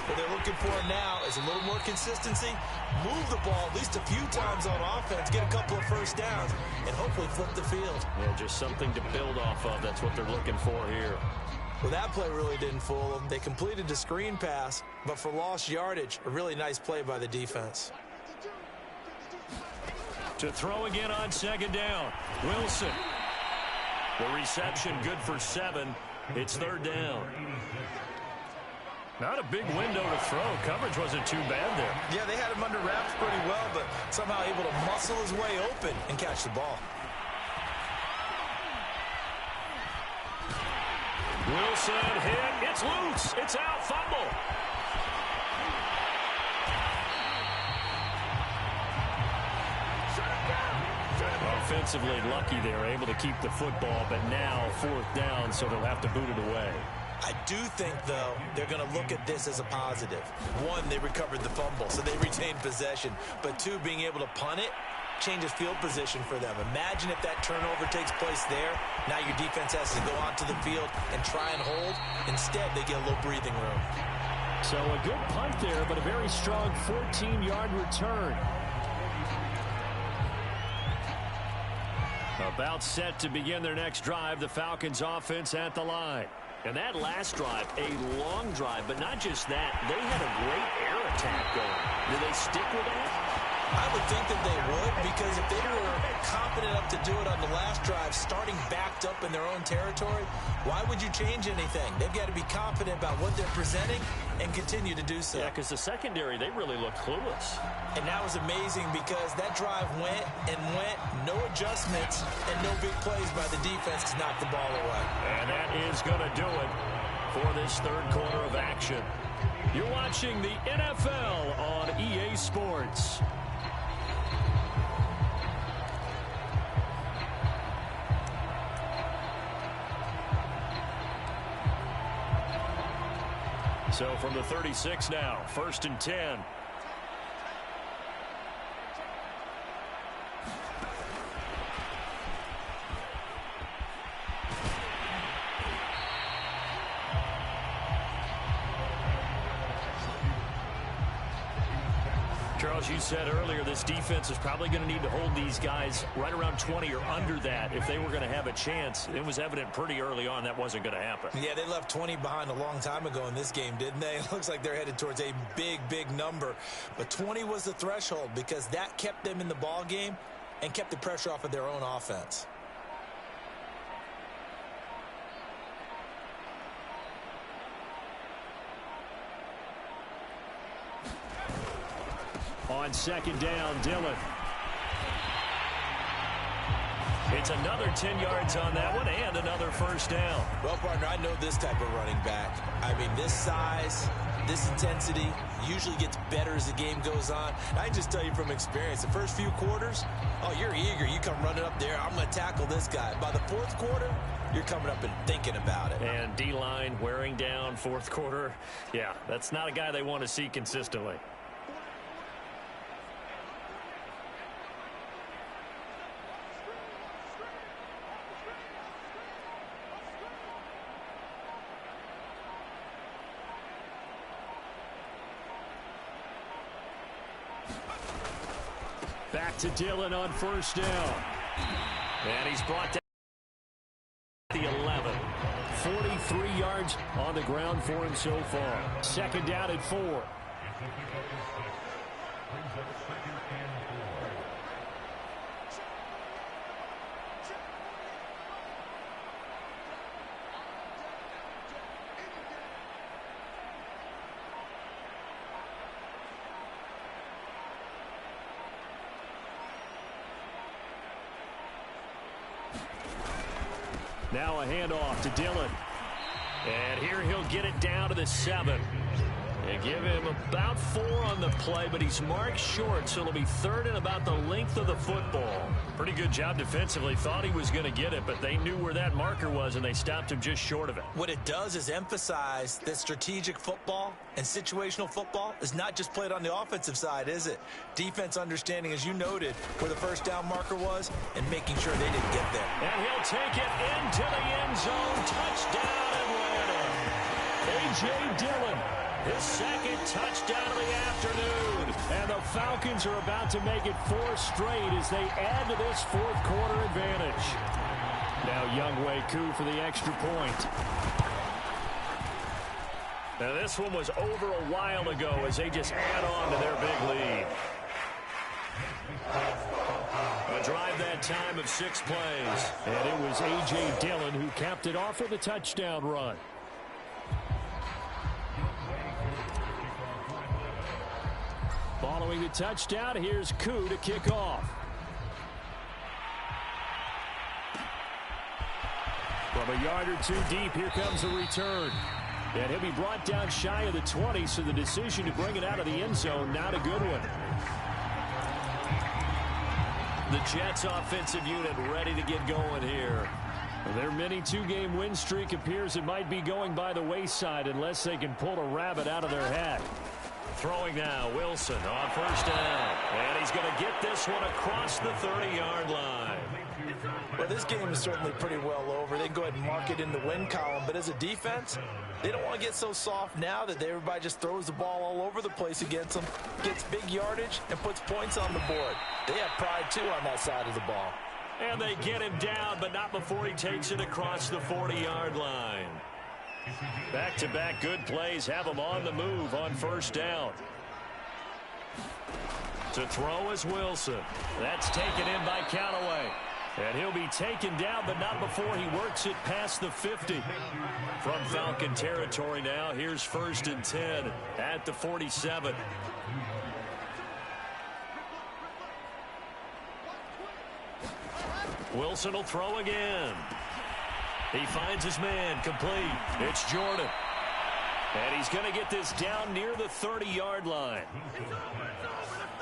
What they're looking for now is a little more consistency, move the ball at least a few times on offense, get a couple of first downs, and hopefully flip the field. Yeah, just something to build off of. That's what they're looking for here. Well, that play really didn't fool them. They completed the screen pass, but for lost yardage, a really nice play by the defense. To throw again on 2nd down. Wilson. The reception good for 7. It's 3rd down. Not a big window to throw. Coverage wasn't too bad there. Yeah, they had him under wraps pretty well, but somehow able to muscle his way open and catch the ball. Wilson hit. It's loose. It's out. Fumble. Offensively lucky they're able to keep the football, but now 4th down, so they'll have to boot it away. I do think, though, they're going to look at this as a positive. 1, they recovered the fumble, so they retained possession. But 2, being able to punt it changes field position for them. Imagine if that turnover takes place there. Now your defense has to go onto the field and try and hold. Instead, they get a little breathing room. So a good punt there, but a very strong 14-yard return. About set to begin their next drive, the Falcons offense at the line. And that last drive, a long drive, but not just that. They had a great air attack going. Do they stick with that? I would think that they would, because if they were confident enough to do it on the last drive, starting backed up in their own territory, why would you change anything? They've got to be confident about what they're presenting and continue to do so. Yeah, because the secondary, they really looked clueless. And that was amazing because that drive went and went, no adjustments, and no big plays by the defense to knock the ball away. And that is going to do it for this third quarter of action. You're watching the NFL on EA Sports. So from the 36 now, 1st and 10. Charles, you said earlier this defense is probably going to need to hold these guys right around 20 or under that if they were going to have a chance. It was evident pretty early on that wasn't going to happen. Yeah, they left 20 behind a long time ago in this game, didn't they? It looks like they're headed towards a big, big number. But 20 was the threshold because that kept them in the ball game and kept the pressure off of their own offense. On second down, Dillon. It's another 10 yards on that one and another first down. Well, partner, I know this type of running back. I mean, this size, this intensity usually gets better as the game goes on. And I can just tell you from experience, the first few quarters, oh, you're eager. You come running up there. I'm going to tackle this guy. By the fourth quarter, you're coming up and thinking about it. And D-line wearing down fourth quarter. Yeah, that's not a guy they want to see consistently. Back to Dillon on first down. And he's brought down the 11. 43 yards on the ground for him so far. Second down at 4. Now a handoff to Dillon. And here he'll get it down to the 7. They give him about 4 on the play, but he's marked short, so it'll be third and about the length of the football. Pretty good job defensively. Thought he was going to get it, but they knew where that marker was, and they stopped him just short of it. What it does is emphasize that strategic football and situational football is not just played on the offensive side, is it? Defense understanding, as you noted, where the first down marker was and making sure they didn't get there. And he'll take it into the end zone. Touchdown, Atlanta. A.J. Dillon. His second touchdown of the afternoon. And the Falcons are about to make it 4 straight as they add to this fourth quarter advantage. Now Younghoe Koo for the extra point. Now this one was over a while ago as they just add on to their big lead. A drive that time of 6 plays. And it was A.J. Dillon who capped it off with a touchdown run. Following the touchdown, here's Koo to kick off. From a yard or 2 deep, here comes the return. And he'll be brought down shy of the 20, so the decision to bring it out of the end zone, not a good one. The Jets offensive unit ready to get going here. Their mini 2-game win streak appears it might be going by the wayside unless they can pull a rabbit out of their hat. Throwing now, Wilson on first down. And he's going to get this one across the 30-yard line. Well, this game is certainly pretty well over. They can go ahead and mark it in the win column. But as a defense, they don't want to get so soft now that everybody just throws the ball all over the place against them, gets big yardage, and puts points on the board. They have pride, too, on that side of the ball. And they get him down, but not before he takes it across the 40-yard line. Back-to-back good plays have them on the move on first down. To throw is Wilson. That's taken in by Callaway. And he'll be taken down, but not before he works it past the 50. From Falcon territory now, here's 1st and 10 at the 47. Wilson will throw again. He finds his man, complete. It's Jordan. And he's going to get this down near the 30-yard line.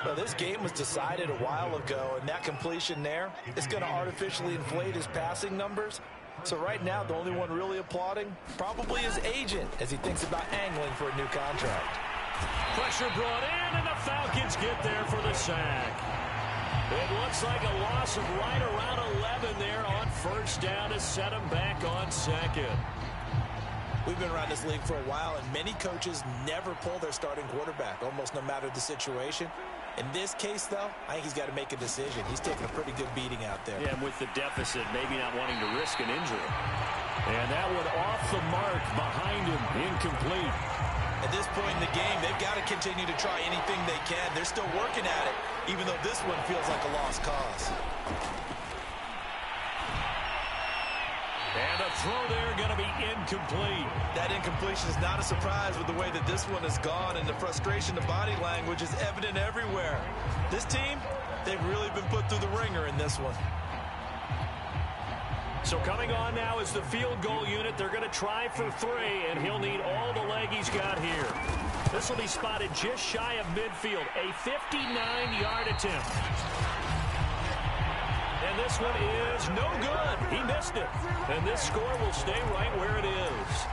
Well, this game was decided a while ago, and that completion there is going to artificially inflate his passing numbers. So right now, the only one really applauding probably his agent as he thinks about angling for a new contract. Pressure brought in, and the Falcons get there for the sack. It looks like a loss of right around 11 there on 1st down to set him back on 2nd. We've been around this league for a while, and many coaches never pull their starting quarterback, almost no matter the situation. In this case, though, I think he's got to make a decision. He's taking a pretty good beating out there. Yeah, and with the deficit, maybe not wanting to risk an injury. And that one off the mark behind him, incomplete. At this point in the game, they've got to continue to try anything they can. They're still working at it, even though this one feels like a lost cause. And a throw there going to be incomplete. That incompletion is not a surprise with the way that this one has gone, and the frustration, the body language is evident everywhere. This team, they've really been put through the ringer in this one. So coming on now is the field goal unit. They're going to try for 3, and he'll need all the leg he's got here. This will be spotted just shy of midfield, a 59-yard attempt. And this one is no good. He missed it. And this score will stay right where it is.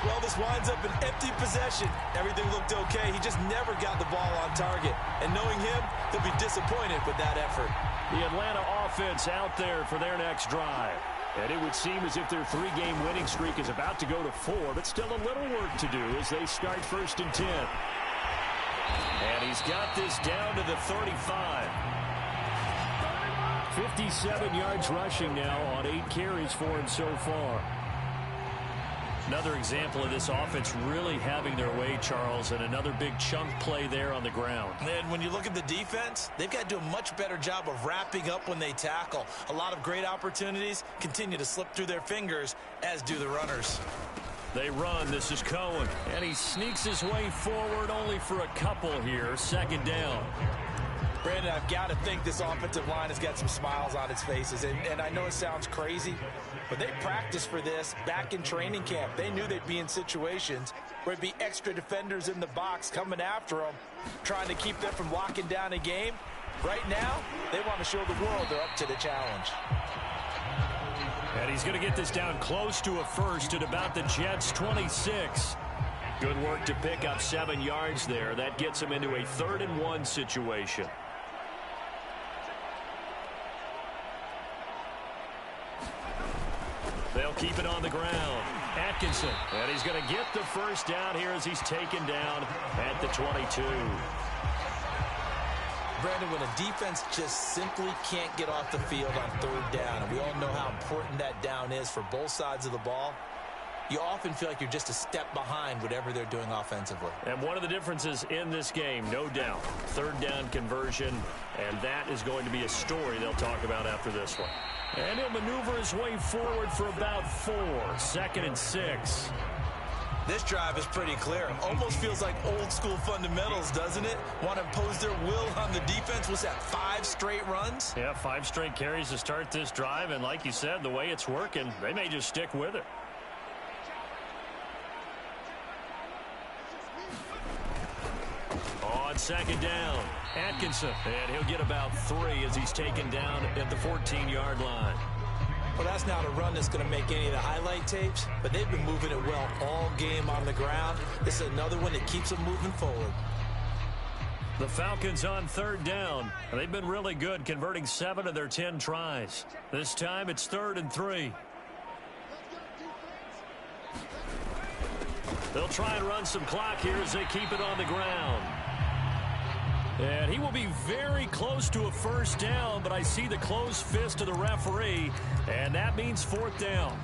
Well, this winds up an empty possession. Everything looked okay. He just never got the ball on target. And knowing him, he'll be disappointed with that effort. The Atlanta offense out there for their next drive. And it would seem as if their 3-game winning streak is about to go to 4, but still a little work to do as they start 1st and 10. And he's got this down to the 35. 57 yards rushing now on 8 carries for him so far. Another example of this offense really having their way, Charles, and another big chunk play there on the ground. And when you look at the defense, they've got to do a much better job of wrapping up when they tackle. A lot of great opportunities continue to slip through their fingers, as do the runners. They run. This is Cohen. And he sneaks his way forward only for a couple here. 2nd down. Brandon, I've got to think this offensive line has got some smiles on its faces. And I know it sounds crazy, but they practiced for this back in training camp. They knew they'd be in situations where it'd be extra defenders in the box coming after them, trying to keep them from locking down a game. Right now, they want to show the world they're up to the challenge. And he's going to get this down close to a 1st at about the Jets' 26. Good work to pick up 7 yards there. That gets him into a 3rd and 1 situation. They'll keep it on the ground. Atkinson. And he's going to get the 1st down here as he's taken down at the 22. Brandon, when a defense just simply can't get off the field on 3rd down, and we all know how important that down is for both sides of the ball, you often feel like you're just a step behind whatever they're doing offensively. And one of the differences in this game, no doubt, 3rd down conversion, and that is going to be a story they'll talk about after this one. And he'll maneuver his way forward for about 4. 2nd and 6. This drive is pretty clear. Almost feels like old school fundamentals, doesn't it? Want to impose their will on the defense. What's that, 5 straight runs? Yeah, 5 straight carries to start this drive. And like you said, the way it's working, they may just stick with it. On 2nd down, Atkinson. And he'll get about 3 as he's taken down at the 14-yard line. Well, that's not a run that's going to make any of the highlight tapes, but they've been moving it well all game on the ground. This is another one that keeps them moving forward. The Falcons on 3rd down. They've been really good, converting 7 of their 10 tries. This time it's 3rd and 3. They'll try and run some clock here as they keep it on the ground. And he will be very close to a 1st down, but I see the closed fist of the referee, and that means 4th down.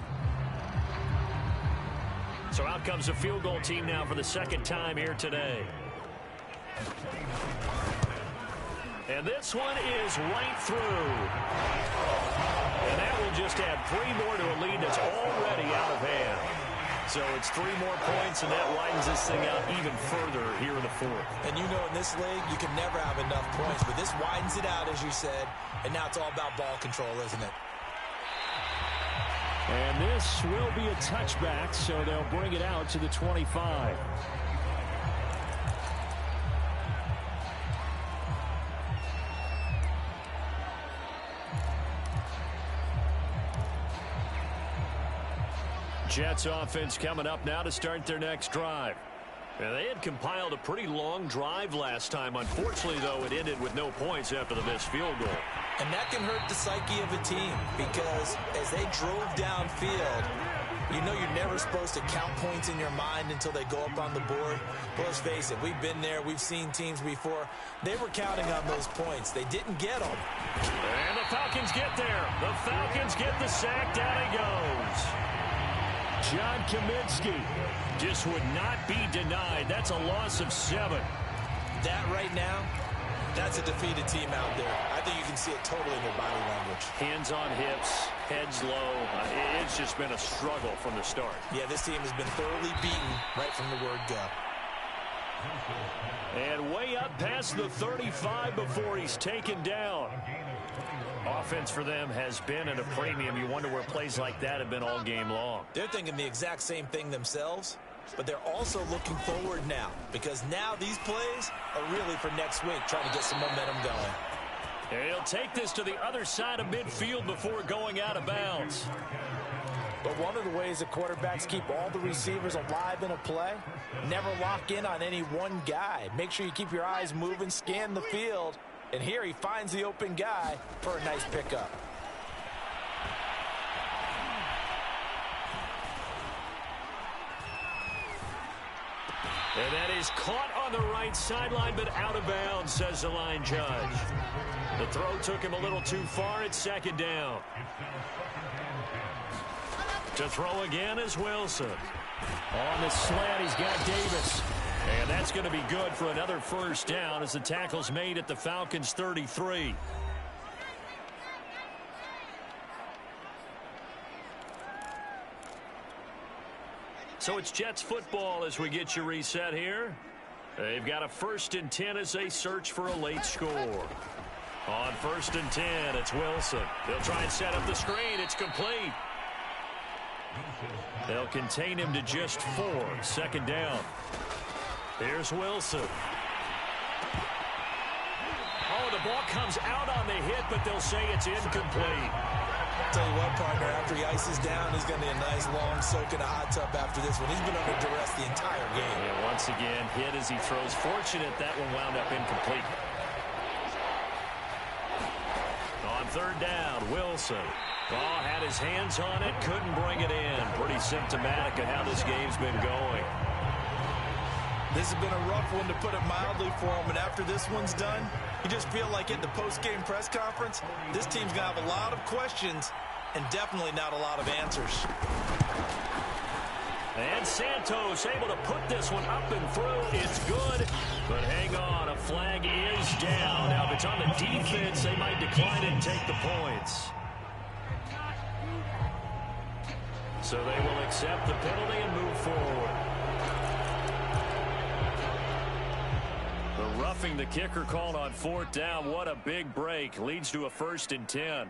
So out comes the field goal team now for the 2nd time here today. And this one is right through. And that will just add 3 more to a lead that's already out of hand. So it's 3 more points, and that widens this thing out even further here in the 4th. And you know in this league, you can never have enough points, but this widens it out, as you said, and now it's all about ball control, isn't it? And this will be a touchback, so they'll bring it out to the 25. Jets offense coming up now to start their next drive. And they had compiled a pretty long drive last time. Unfortunately, though, it ended with no points after the missed field goal. And that can hurt the psyche of a team because as they drove downfield, you know you're never supposed to count points in your mind until they go up on the board. But let's face it, we've been there. We've seen teams before. They were counting on those points. They didn't get them. And the Falcons get there. The Falcons get the sack. Down he goes. John Kaminsky just would not be denied. That's a loss of 7. That right now, that's a defeated team out there. I think you can see it totally in their body language. Hands on hips, heads low. It's just been a struggle from the start. Yeah, this team has been thoroughly beaten right from the word go. And way up past the 35 before he's taken down. Offense for them has been at a premium. You wonder where plays like that have been all game long. They're thinking the exact same thing themselves, but they're also looking forward now because now these plays are really for next week, trying to get some momentum going. And he'll take this to the other side of midfield before going out of bounds. But one of the ways that quarterbacks keep all the receivers alive in a play, never lock in on any one guy. Make sure you keep your eyes moving, scan the field. And here he finds the open guy for a nice pickup. And that is caught on the right sideline, but out of bounds, says the line judge. The throw took him a little too far. It's 2nd down. To throw again is Wilson. On the slant, he's got Davis. And that's going to be good for another 1st down as the tackle's made at the Falcons' 33. So it's Jets football as we get you reset here. They've got a 1st and 10 as they search for a late score. On 1st and 10, it's Wilson. They'll try and set up the screen. It's complete. They'll contain him to just 4. 2nd down. Here's Wilson. Oh, the ball comes out on the hit, but they'll say it's incomplete. Tell you what, partner, after he ices down, he's going to need a nice long soak in a hot tub after this one. He's been under duress the entire game. And once again, hit as he throws. Fortunate that one wound up incomplete. On 3rd down, Wilson. Oh, had his hands on it, couldn't bring it in. Pretty symptomatic of how this game's been going. This has been a rough one, to put it mildly, for him. And after this one's done, you just feel like at the post-game press conference, this team's going to have a lot of questions and definitely not a lot of answers. And Santos able to put this one up and through. It's good. But hang on, a flag is down. Now, if it's on the defense, they might decline it and take the points. So they will accept the penalty and move forward. The roughing the kicker called on 4th down. What a big break. Leads to a 1st and 10.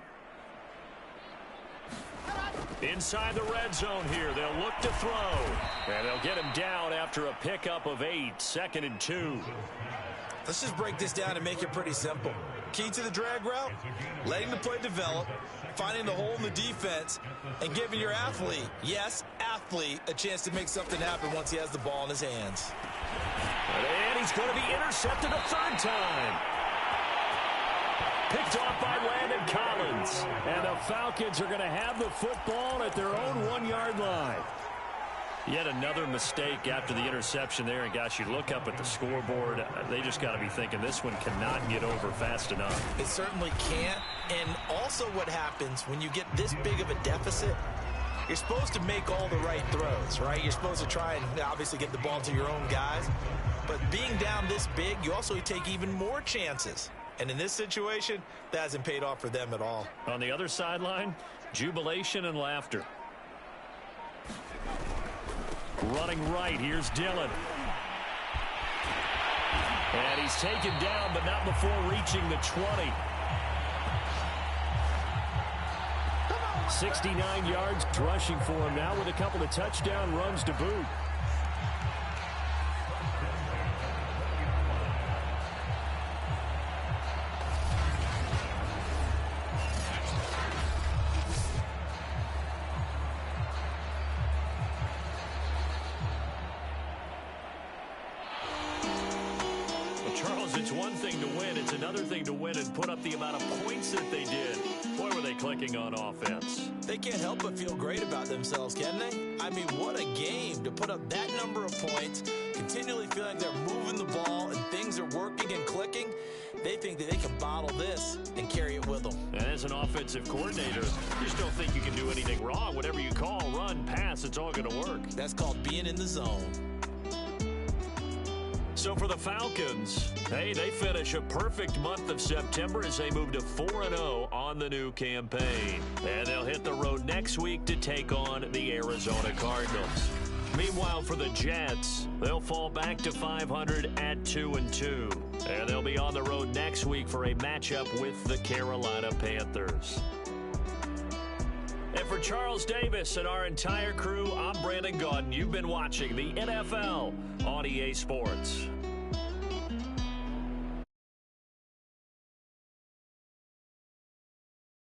Inside the red zone here. They'll look to throw. And they'll get him down after a pickup of 8. 2nd and 2. Let's just break this down and make it pretty simple. Key to the drag route, letting the play develop, finding the hole in the defense, and giving your athlete, yes, athlete, a chance to make something happen once he has the ball in his hands. And he's going to be intercepted a 3rd time. Picked off by Landon Collins. And the Falcons are going to have the football at their own 1-yard line. Yet another mistake after the interception there. And, gosh, you look up at the scoreboard, they just got to be thinking this one cannot get over fast enough. It certainly can't. And also what happens when you get this big of a deficit, you're supposed to make all the right throws, right? You're supposed to try and obviously get the ball to your own guys. But being down this big, you also take even more chances. And in this situation, that hasn't paid off for them at all. On the other sideline, jubilation and laughter. Running right, here's Dillon. And he's taken down, but not before reaching the 20. 69 yards rushing for him now with a couple of touchdown runs to boot. Charles, it's one thing to win. It's another thing to win and put up the amount of points that they did. Boy, were they clicking on offense. They can't help but feel great about themselves, can they? I mean, what a game to put up that number of points, continually feeling they're moving the ball and things are working and clicking. They think that they can bottle this and carry it with them. And as an offensive coordinator, you just don't think you can do anything wrong. Whatever you call, run, pass, it's all going to work. That's called being in the zone. So for the Falcons, hey, they finish a perfect month of September as they move to 4-0 on the new campaign. And they'll hit the road next week to take on the Arizona Cardinals. Meanwhile, for the Jets, they'll fall back to 500 at 2-2. And they'll be on the road next week for a matchup with the Carolina Panthers. And for Charles Davis and our entire crew, I'm Brandon Gaudin. You've been watching the NFL on EA Sports.